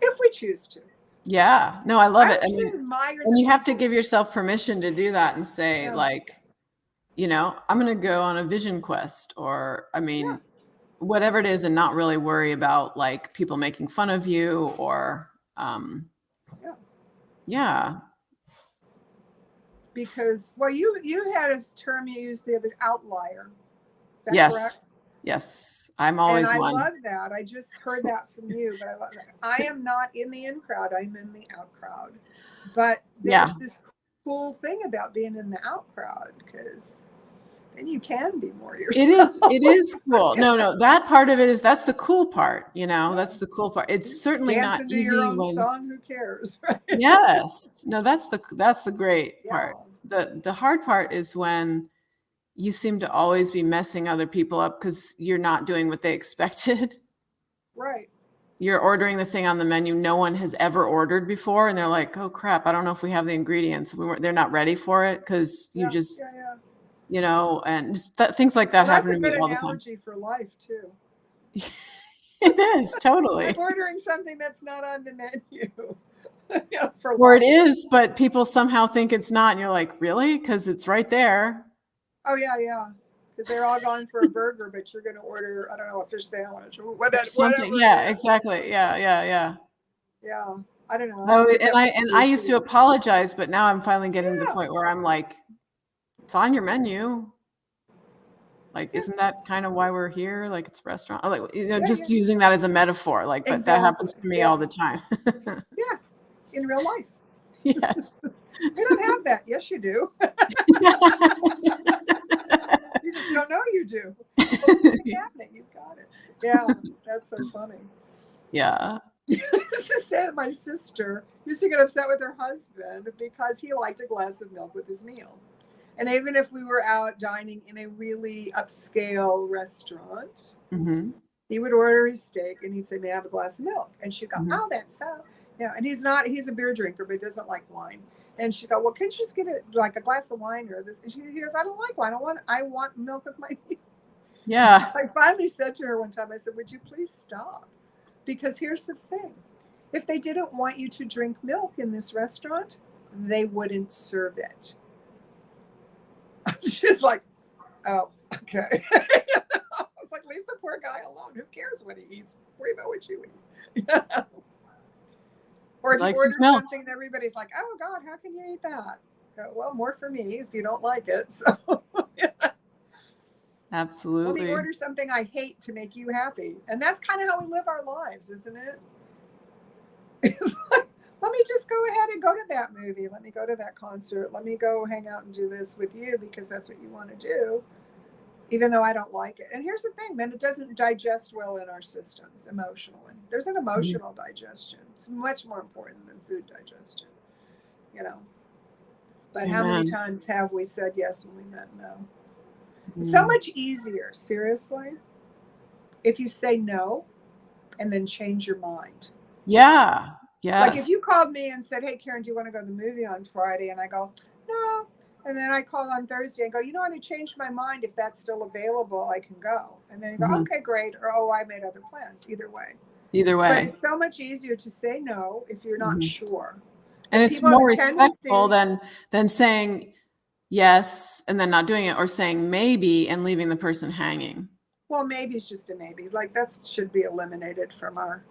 If we choose to. Yeah. No, I love I it. I actually mean, admire and the you have to people. give yourself permission to do that and say, Yeah, like, I'm going to go on a vision quest, or, I yeah, mean, whatever it is, and not really worry about like people making fun of you or, yeah. yeah. Because well, you had a term you used the other, outlier. Is that Yes. correct? Yes. I'm And always I one. love that. I just heard that from you, but I love that. I am not in the in crowd. I'm in the out crowd. But Yeah. there's this cool thing about being in the out crowd because then you can be more yourself. It is cool. Yeah, No, that part of it is, that's the cool part, yeah. that's the cool part. It's certainly not Dancing to your easy own when, song, who cares, right? yes. No, that's the great Yeah, part. The hard part is when you seem to always be messing other people up because you're not doing what they expected. right. You're ordering the thing on the menu no one has ever ordered before, and they're like, "Oh crap, I don't know if we have the ingredients." They're not ready for it because you Yeah, just, yeah, yeah. and just things like that Well, that's happen a to me good all the time. analogy for life too. It is I'm totally. ordering something that's not on the menu. Yeah, for Or it life. is, but people somehow think it's not, and you're like, really? Because it's right there. Oh yeah, yeah. Because they're all going for a burger, but you're going to order, I don't know, a fish sandwich or Or something. whatever it Yeah, is. exactly. Yeah. Yeah, I don't know. I Oh, see and that I used to usually. apologize, but now I'm finally getting to the Yeah, point where I'm like, it's on your menu. Like, yeah, isn't that kind of why we're here? Like, it's a restaurant. Like, yeah, just yeah. using that as a metaphor. Like, but that happens Exactly. to me all Yeah, the time. yeah. In real life, Yes. we don't have that. Yes, you do. You just don't know you do. Open the cabinet, you've got it. Yeah, that's so funny. Yeah. This is sad. My sister used to get upset with her husband because he liked a glass of milk with his meal. And even if we were out dining in a really upscale restaurant, Hmm. he would order his steak and he'd say, "May I have a glass of milk?" And she'd go, Hmm. "Oh, that's so." Yeah, and he's a beer drinker, but he doesn't like wine. And she'd go, "Well, can't you just get like a glass of wine or this?" And he goes, "I don't like wine. I want milk with my meal." Yeah. I finally said to her one time, I said, "Would you please stop? Because here's the thing. If they didn't want you to drink milk in this restaurant, they wouldn't serve it." She's like, "Oh, okay." I was like, "Leave the poor guy alone. Who cares what he eats? Worry about what you eat." Or He if you likes his order milk. something and everybody's like, "Oh God, how can you eat that?" Go, "Well, more for me if you don't like it." So let me Absolutely. order something I hate to make you happy. And that's kind of how we live our lives, isn't it? It's like, let me just go ahead and go to that movie. Let me go to that concert. Let me go hang out and do this with you because that's what you want to do, even though I don't like it. And here's the thing, then it doesn't digest well in our systems emotionally. There's an Mhm. emotional digestion. It's much more important than food digestion, you know. But how many Amen. times have we said yes when we meant no? It's so Mm. much easier, seriously, if you say no and then change your mind. Yeah. Like if Yes. you called me and said, "Hey, Karen, do you want to go to the movie on Friday?" And I go, "No." And then I call on Thursday and go, "You know, I changed my mind. If that's still available, I can go." And then you go, Mhm. "Okay, great." Or, "Oh, I made other plans." Either way. Either But way. it's so much easier to say no if you're not Mhm. sure. And But it's people have more a respectful tendency, than saying yes and then not doing it, or saying maybe and leaving the person hanging. well, maybe it's just a maybe. Like that should be eliminated from our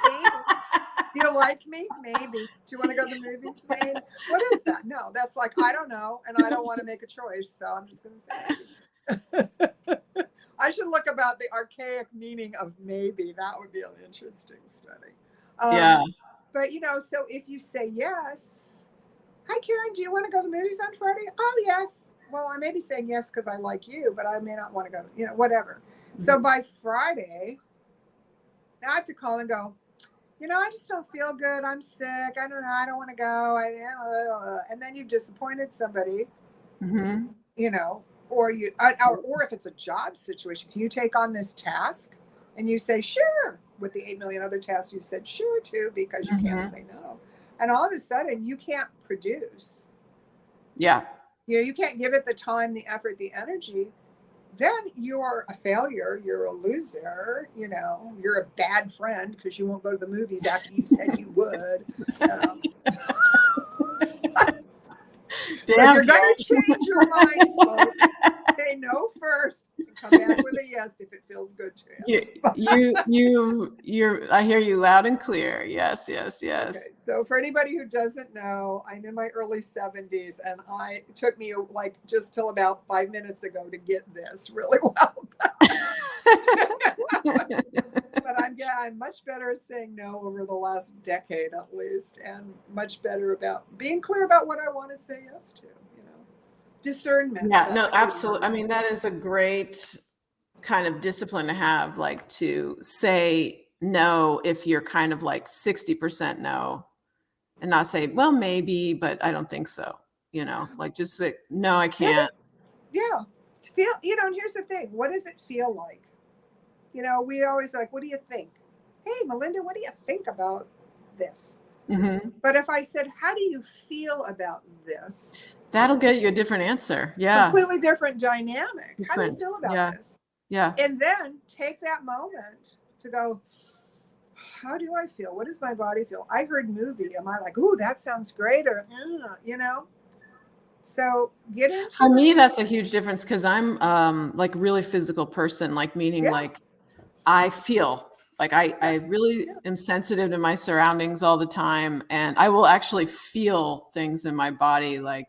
maybe. Do you like me? Maybe. Do you want to go to the movies? Maybe. What is that? No, that's like, I don't know. And I don't want to make a choice. So I'm just going to say maybe. I should look about the archaic meaning of maybe. That would be an interesting study. Yeah. But, so if you say yes, "Hi, Karen, do you want to go to the movies on Friday?" "Oh, yes." Well, I may be saying yes because I like you, but I may not want to go, whatever. So by Friday, now I have to call and go, "I just don't feel good. I'm sick. I don't know. I don't want to go." And then you've disappointed somebody, Mhm. or or if it's a job situation, can you take on this task? And you say, "Sure," with the 8 million other tasks you said sure to because you can't Mhm. say no. And all of a sudden you can't produce. Yeah. You can't give it the time, the effort, the energy then you're a failure, you're a loser, you're a bad friend because you won't go to the movies after you said you would. Um, but if Damn, you're going Karen. to change your mind, folks, say no first and come back with a yes if it feels good to you. I hear you loud and clear. Yes, yes, yes. Okay, so for anybody who doesn't know, I'm in my early 70s, and it took me like just till about 5 minutes ago to get this really well. But I'm much better at saying no over the last decade at least, and much better about being clear about what I want to say yes to. Discernment. Yeah, no, absolutely. I mean, that is a great kind of discipline to have, like to say no if you're kind of like 60% no, and not say, well, maybe, but I don't think so. Like just like, no, I can't. Yeah. Feel, and here's the thing. What does it feel like? We always like, what do you think? Hey, Melinda, what do you think about this? Mm-hmm. But if I said, how do you feel about this? That'll get you a different answer. Yeah. Completely different dynamic. Different. How do you feel about this? Yeah. And then take that moment to go, how do I feel? What does my body feel? I heard movie. Am I like, ooh, that sounds great? Or, So get into For me, that's a huge difference because I'm like really physical person, like meaning like I feel like I really am sensitive to my surroundings all the time. And I will actually feel things in my body, like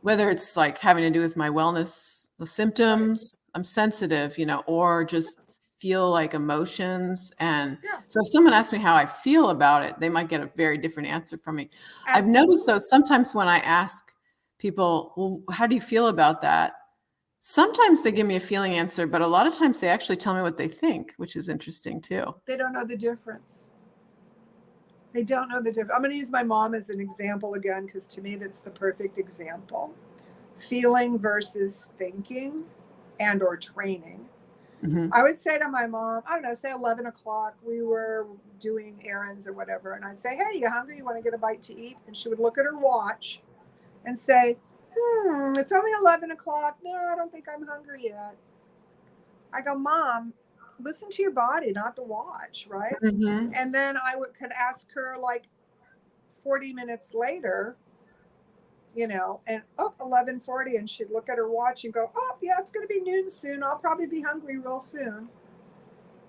whether it's like having to do with my wellness symptoms, I'm sensitive, or just feel like emotions. And so if someone asks me how I feel about it, they might get a very different answer from me. Absolutely. I've noticed though, sometimes when I ask people, well, how do you feel about that? Sometimes they give me a feeling answer, but a lot of times they actually tell me what they think, which is interesting too. They don't know the difference. They don't know the difference. I'm going to use my mom as an example again, because to me, that's the perfect example. Feeling versus thinking and or training. Mm-hmm. I would say to my mom, I don't know, say 11 o'clock, we were doing errands or whatever. And I'd say, hey, you hungry? You want to get a bite to eat? And she would look at her watch and say, it's only 11 o'clock. No, I don't think I'm hungry yet. I go, Mom, listen to your body, not the watch, right? Mm-hmm. And then could ask her like 40 minutes later, and 11:40, and she'd look at her watch and go, oh yeah, it's going to be noon soon. I'll probably be hungry real soon.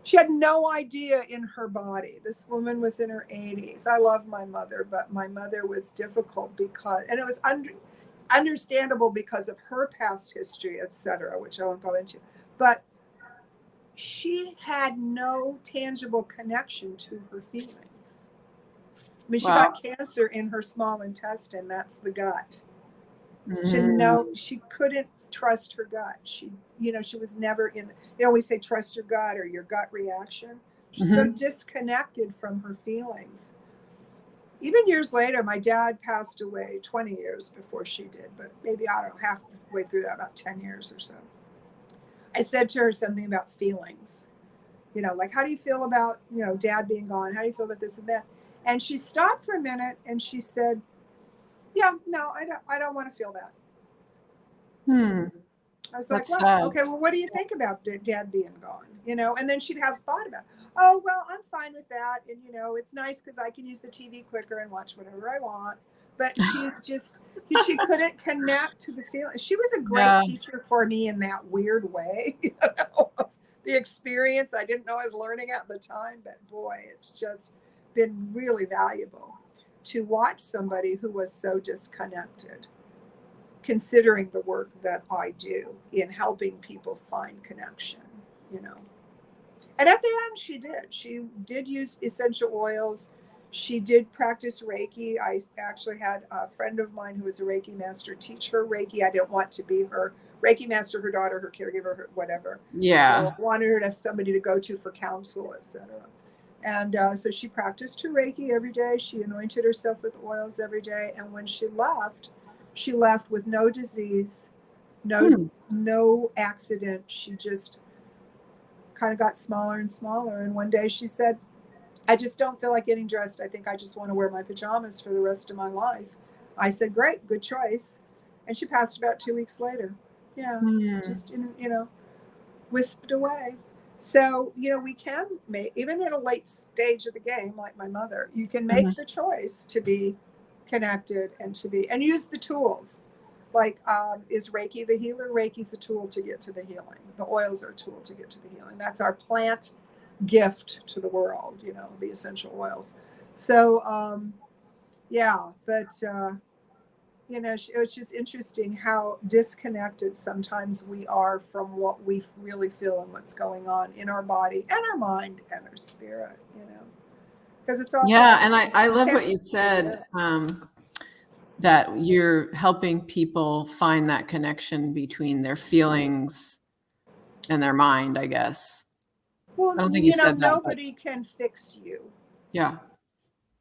She had no idea in her body. This woman was in her 80s. I love my mother, but my mother was difficult and it was understandable because of her past history, etc., which I won't go into. But she had no tangible connection to her feelings. I mean, she got cancer in her small intestine. That's the gut. Mm-hmm. She couldn't trust her gut. She was never in. We say trust your gut or your gut reaction. She's so disconnected from her feelings. Even years later, my dad passed away 20 years before she did, but maybe, I don't know, halfway through that, about 10 years or so. I said to her something about feelings, like, how do you feel about, Dad being gone? How do you feel about this and that? And she stopped for a minute and she said, yeah, no, I don't want to feel that. I was like, well, okay, well, what do you think about Dad being gone? And then she'd have thought about, oh, well, I'm fine with that. And, it's nice because I can use the TV clicker and watch whatever I want. But she couldn't connect to the feeling. She was a great teacher for me in that weird way, the experience I didn't know I was learning at the time. But boy, it's just been really valuable to watch somebody who was so disconnected, considering the work that I do in helping people find connection, And at the end, she did use essential oils. She did practice Reiki. I actually had a friend of mine who was a Reiki master teach her Reiki. I didn't want to be her Reiki master, her daughter, her caregiver, her whatever. Yeah. So I wanted her to have somebody to go to for counsel, etc. And so she practiced her Reiki every day. She anointed herself with oils every day. And when she left with no disease, no accident. She just kind of got smaller and smaller. And one day she said, I just don't feel like getting dressed. I think I just want to wear my pajamas for the rest of my life. I said, great, good choice. And she passed about 2 weeks later. Yeah. Hmm. Just, whisked away. So, we can make, even in a late stage of the game, like my mother, you can make the choice to be connected and use the tools. Like, is Reiki the healer? Reiki's a tool to get to the healing. The oils are a tool to get to the healing. That's our plant gift to the world, the essential oils. So, yeah, but, it's just interesting how disconnected sometimes we are from what we really feel and what's going on in our body and our mind and our spirit, because it's all Yeah, and connected. I love what you said, that you're helping people find that connection between their feelings and their mind, I guess. Well, I don't think you said that, but nobody can fix you. yeah.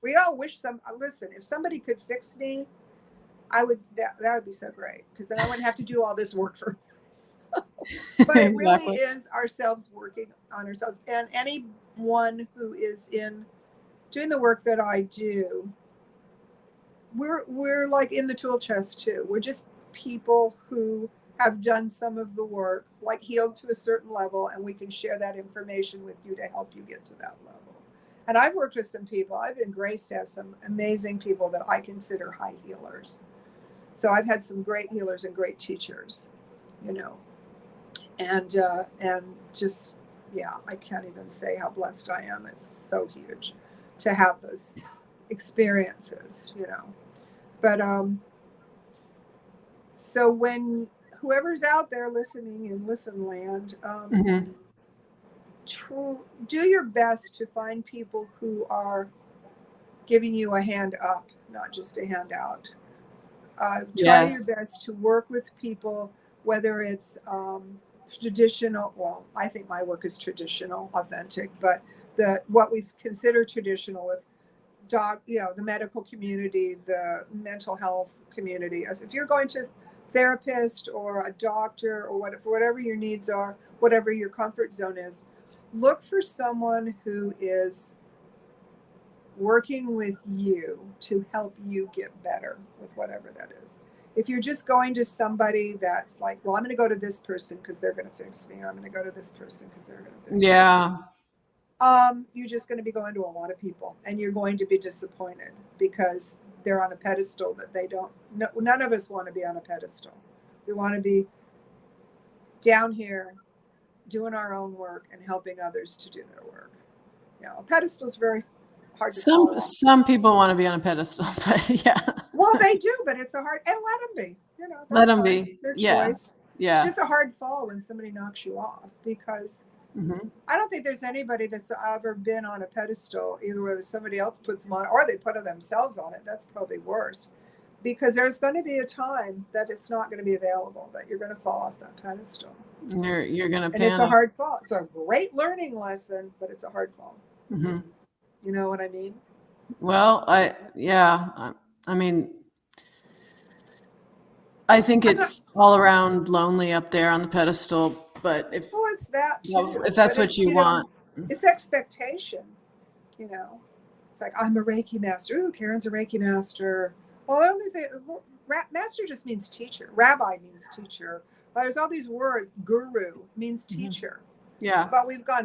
We all wish listen, if somebody could fix me, I would, that would be so great, because then I wouldn't have to do all this work for myself. But it really Exactly. is ourselves working on ourselves. And anyone who is doing the work that I do, we're like in the tool chest too. We're just people who have done some of the work, like healed to a certain level, and we can share that information with you to help you get to that level. And I've worked with some people. I've been graced to have some amazing people that I consider high healers. So I've had some great healers and great teachers, and just, yeah, I can't even say how blessed I am. It's so huge to have those experiences, But so when whoever's out there listening in Listen Land, do your best to find people who are giving you a hand up, not just a hand out. Try your best to work with people, whether it's traditional. Well, I think my work is traditional, authentic, but what we consider traditional with the medical community, the mental health community. As if you're going to a therapist or a doctor or whatever your needs are, whatever your comfort zone is, look for someone who is working with you to help you get better with whatever that is. If you're just going to somebody that's like, well, I'm going to go to this person because they're going to fix me, or I'm going to go to this person because they're going to fix me. You're just going to be going to a lot of people, and you're going to be disappointed because they're on a pedestal that they don't. No, none of us want to be on a pedestal. We want to be down here doing our own work and helping others to do their work. A pedestal is very hard to fall on. Some people want to be on a pedestal, but yeah. Well, they do, but it's a hard, and let them be. Let them fine. be. Their Yeah. choice. Yeah. It's just a hard fall when somebody knocks you off, because I don't think there's anybody that's ever been on a pedestal, either whether somebody else puts them on or they put themselves on it. That's probably worse, because there's going to be a time that it's not going to be available, that you're going to fall off that pedestal. You're going to panic. And it's a hard fall. It's a great learning lesson, but it's a hard fall. Mm-hmm. You know what I mean? Well, I mean, I think it's all around lonely up there on the pedestal, but if it's that too. If that's what you want. It's expectation, It's like, I'm a Reiki master. Ooh, Karen's a Reiki master. Well, the only thing, master just means teacher. Rabbi means teacher. Well, there's all these words. Guru means teacher. Yeah. But we've gone,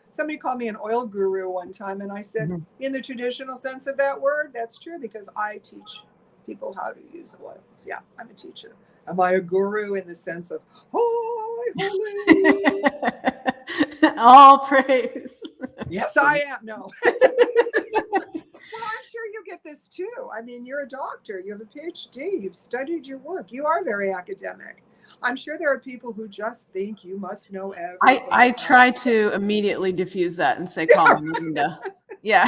somebody called me an oil guru one time, and I said, in the traditional sense of that word, that's true, because I teach people how to use oils. Yeah, I'm a teacher. Am I a guru in the sense of, holy? All praise. Yes, I am. No. Well, I'm sure you get this too. I mean, you're a doctor. You have a PhD. You've studied your work. You are very academic. I'm sure there are people who just think you must know everything. I try to immediately diffuse that and say, call me Melinda. Yeah.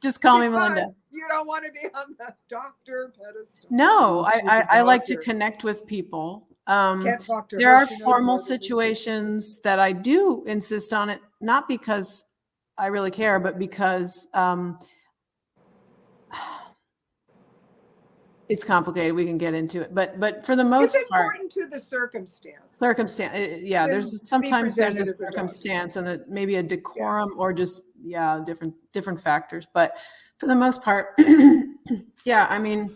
Just call me Melinda. You don't want to be on the doctor pedestal. No, I like to connect with people. Can't talk to her. There are formal situations that I do insist on it, not because I really care, but because it's complicated. We can get into it, but for the most part, it's important to the circumstance. Yeah. Sometimes there's a circumstance and maybe a decorum or just different factors. But for the most part, yeah. I mean,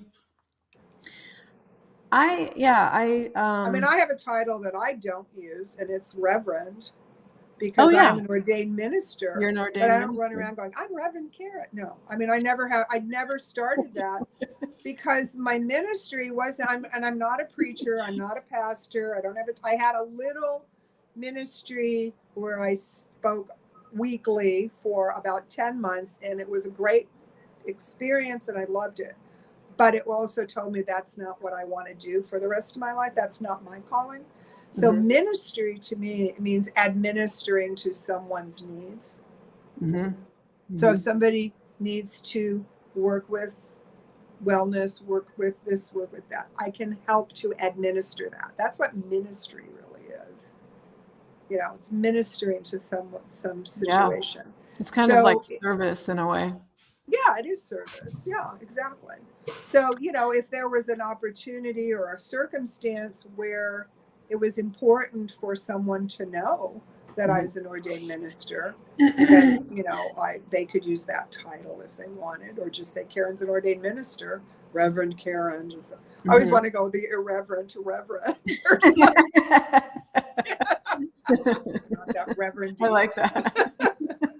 I mean, I have a title that I don't use, and it's Reverend, because I am an ordained minister. You're an but ordained I don't minister. run around going, I'm Reverend Karen. No, I mean, I never started that because my ministry wasn't, I'm not a preacher. I'm not a pastor. I had a little ministry where I spoke weekly for about 10 months, and it was a great experience and I loved it. But it also told me that's not what I want to do for the rest of my life. That's not my calling. So ministry to me means administering to someone's needs. So if somebody needs to work with wellness, work with this, work with that, I can help to administer that. That's what ministry really is. You know, it's ministering to some situation. Yeah. It's kind of like service in a way. Yeah, it is service. Yeah, exactly. So, you know, if there was an opportunity or a circumstance where it was important for someone to know that I was an ordained minister, then, you know, they could use that title if they wanted, or just say Karen's an ordained minister, Reverend Karen. I always want to go the irreverent to reverend. Not that reverend. I like that.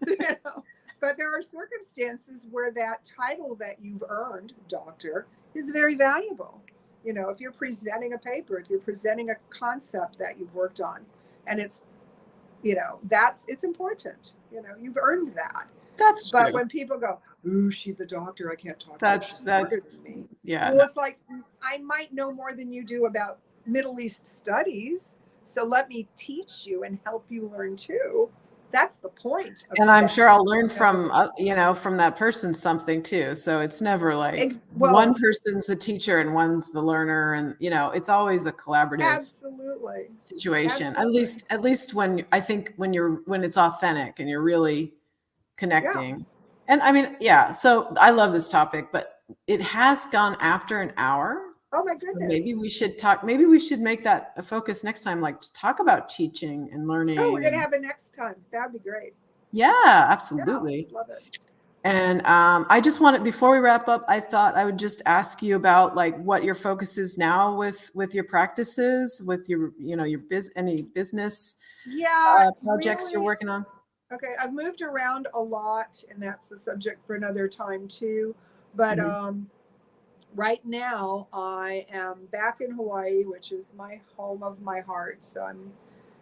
You know? But there are circumstances where that title that you've earned, doctor, is very valuable. You know, if you're presenting a paper, if you're presenting a concept that you've worked on, and it's, you know, it's important. You know, you've earned that. That's true. But when people go, ooh, she's a doctor, I can't talk to her, she's smarter than me. Yeah. Well, it's like, I might know more than you do about Middle East studies, so let me teach you and help you learn too. That's the point. And I'm sure I'll learn from, you know, from that person something too. So it's never like one person's the teacher and one's the learner. And, you know, it's always a collaborative situation. Absolutely. At least when it's authentic and you're really connecting. Yeah. And I mean, yeah, so I love this topic, but it has gone after an hour. Oh my goodness. So maybe we should talk, maybe we should make that a focus next time, like talk about teaching and learning. Oh, we're going to have it next time. That'd be great. Yeah, absolutely. Yeah, love it. And I just wanted, before we wrap up, I thought I would just ask you about like what your focus is now with your practices, with your, you know, any business projects you're working on. Okay, I've moved around a lot, and that's the subject for another time too. But right now, I am back in Hawaii, which is my home of my heart. So I'm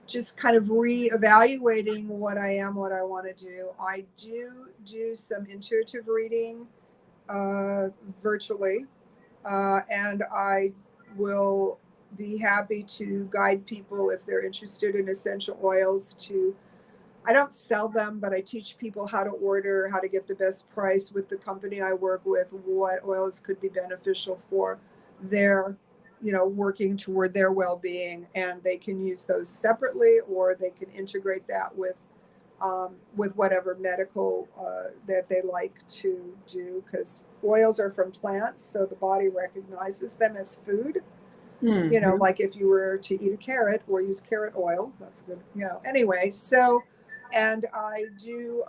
just kind of reevaluating what I am, what I want to do. I do some intuitive reading virtually, and I will be happy to guide people if they're interested in essential oils to. I don't sell them, but I teach people how to order, how to get the best price with the company I work with, what oils could be beneficial for their, you know, working toward their well-being. And they can use those separately, or they can integrate that with whatever medical that they like to do, because oils are from plants, so the body recognizes them as food. You know, like if you were to eat a carrot or use carrot oil, that's good, you know. Anyway, so. And I do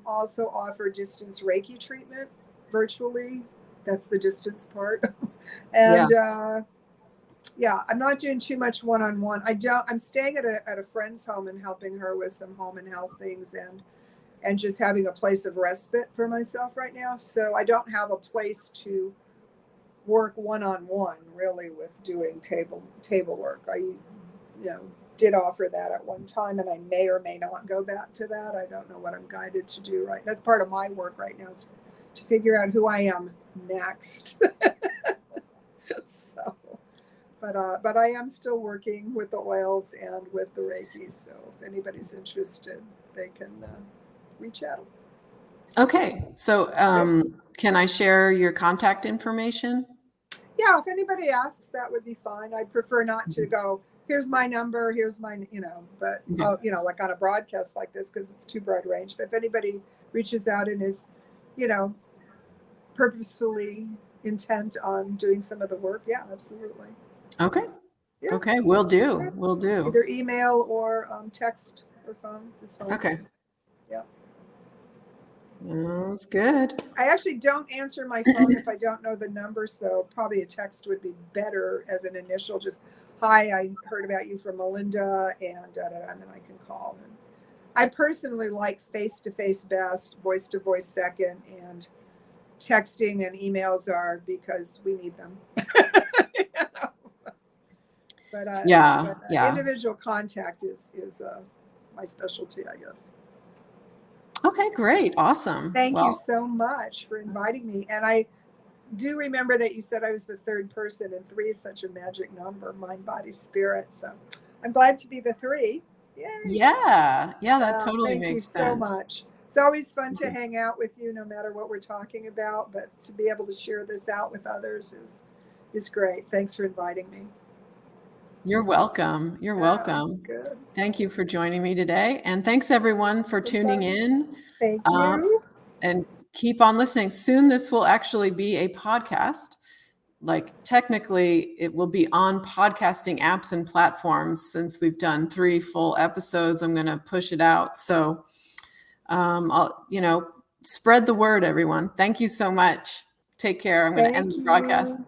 also offer distance Reiki treatment virtually. That's the distance part. And I'm not doing too much one-on-one. I'm staying at a friend's home and helping her with some home and health things, and just having a place of respite for myself right now. So I don't have a place to work one-on-one really with doing table work. Did offer that at one time, and I may or may not go back to that. I don't know what I'm guided to do right. That's part of my work right now, is to figure out who I am next. So, but I am still working with the oils and with the Reiki. So if anybody's interested, they can reach out. Okay. So can I share your contact information? Yeah, if anybody asks, that would be fine. I'd prefer not to go, here's my number, here's my, you know, but, you know, like on a broadcast like this, because it's too broad range. But if anybody reaches out and is, you know, purposefully intent on doing some of the work, yeah, absolutely. Okay. Yeah. Okay, will do. Will do. Either email or text or phone is fine. Okay. Yeah. Sounds good. I actually don't answer my phone if I don't know the number, so probably a text would be better as an initial. Just, hi, I heard about you from Melinda, and da, da, da, and then I can call. And I personally like face-to-face best, voice-to-voice second, and texting and emails are because we need them. You know? But individual contact is my specialty, I guess. Okay, great. Awesome. Thank you so much for inviting me. And I do remember that you said I was the third person, and 3 is such a magic number, mind, body, spirit. So I'm glad to be the 3. Yay. Yeah, that totally makes sense. Thank you so much. It's always fun to hang out with you no matter what we're talking about, but to be able to share this out with others is great. Thanks for inviting me. You're welcome. You're welcome. Good. Thank you for joining me today. And thanks everyone for tuning in. Thank you. And keep on listening. Soon this will actually be a podcast. Like technically it will be on podcasting apps and platforms. Since we've done 3 full episodes, I'm going to push it out. So, I'll, spread the word, everyone. Thank you so much. Take care. I'm going to end the broadcast.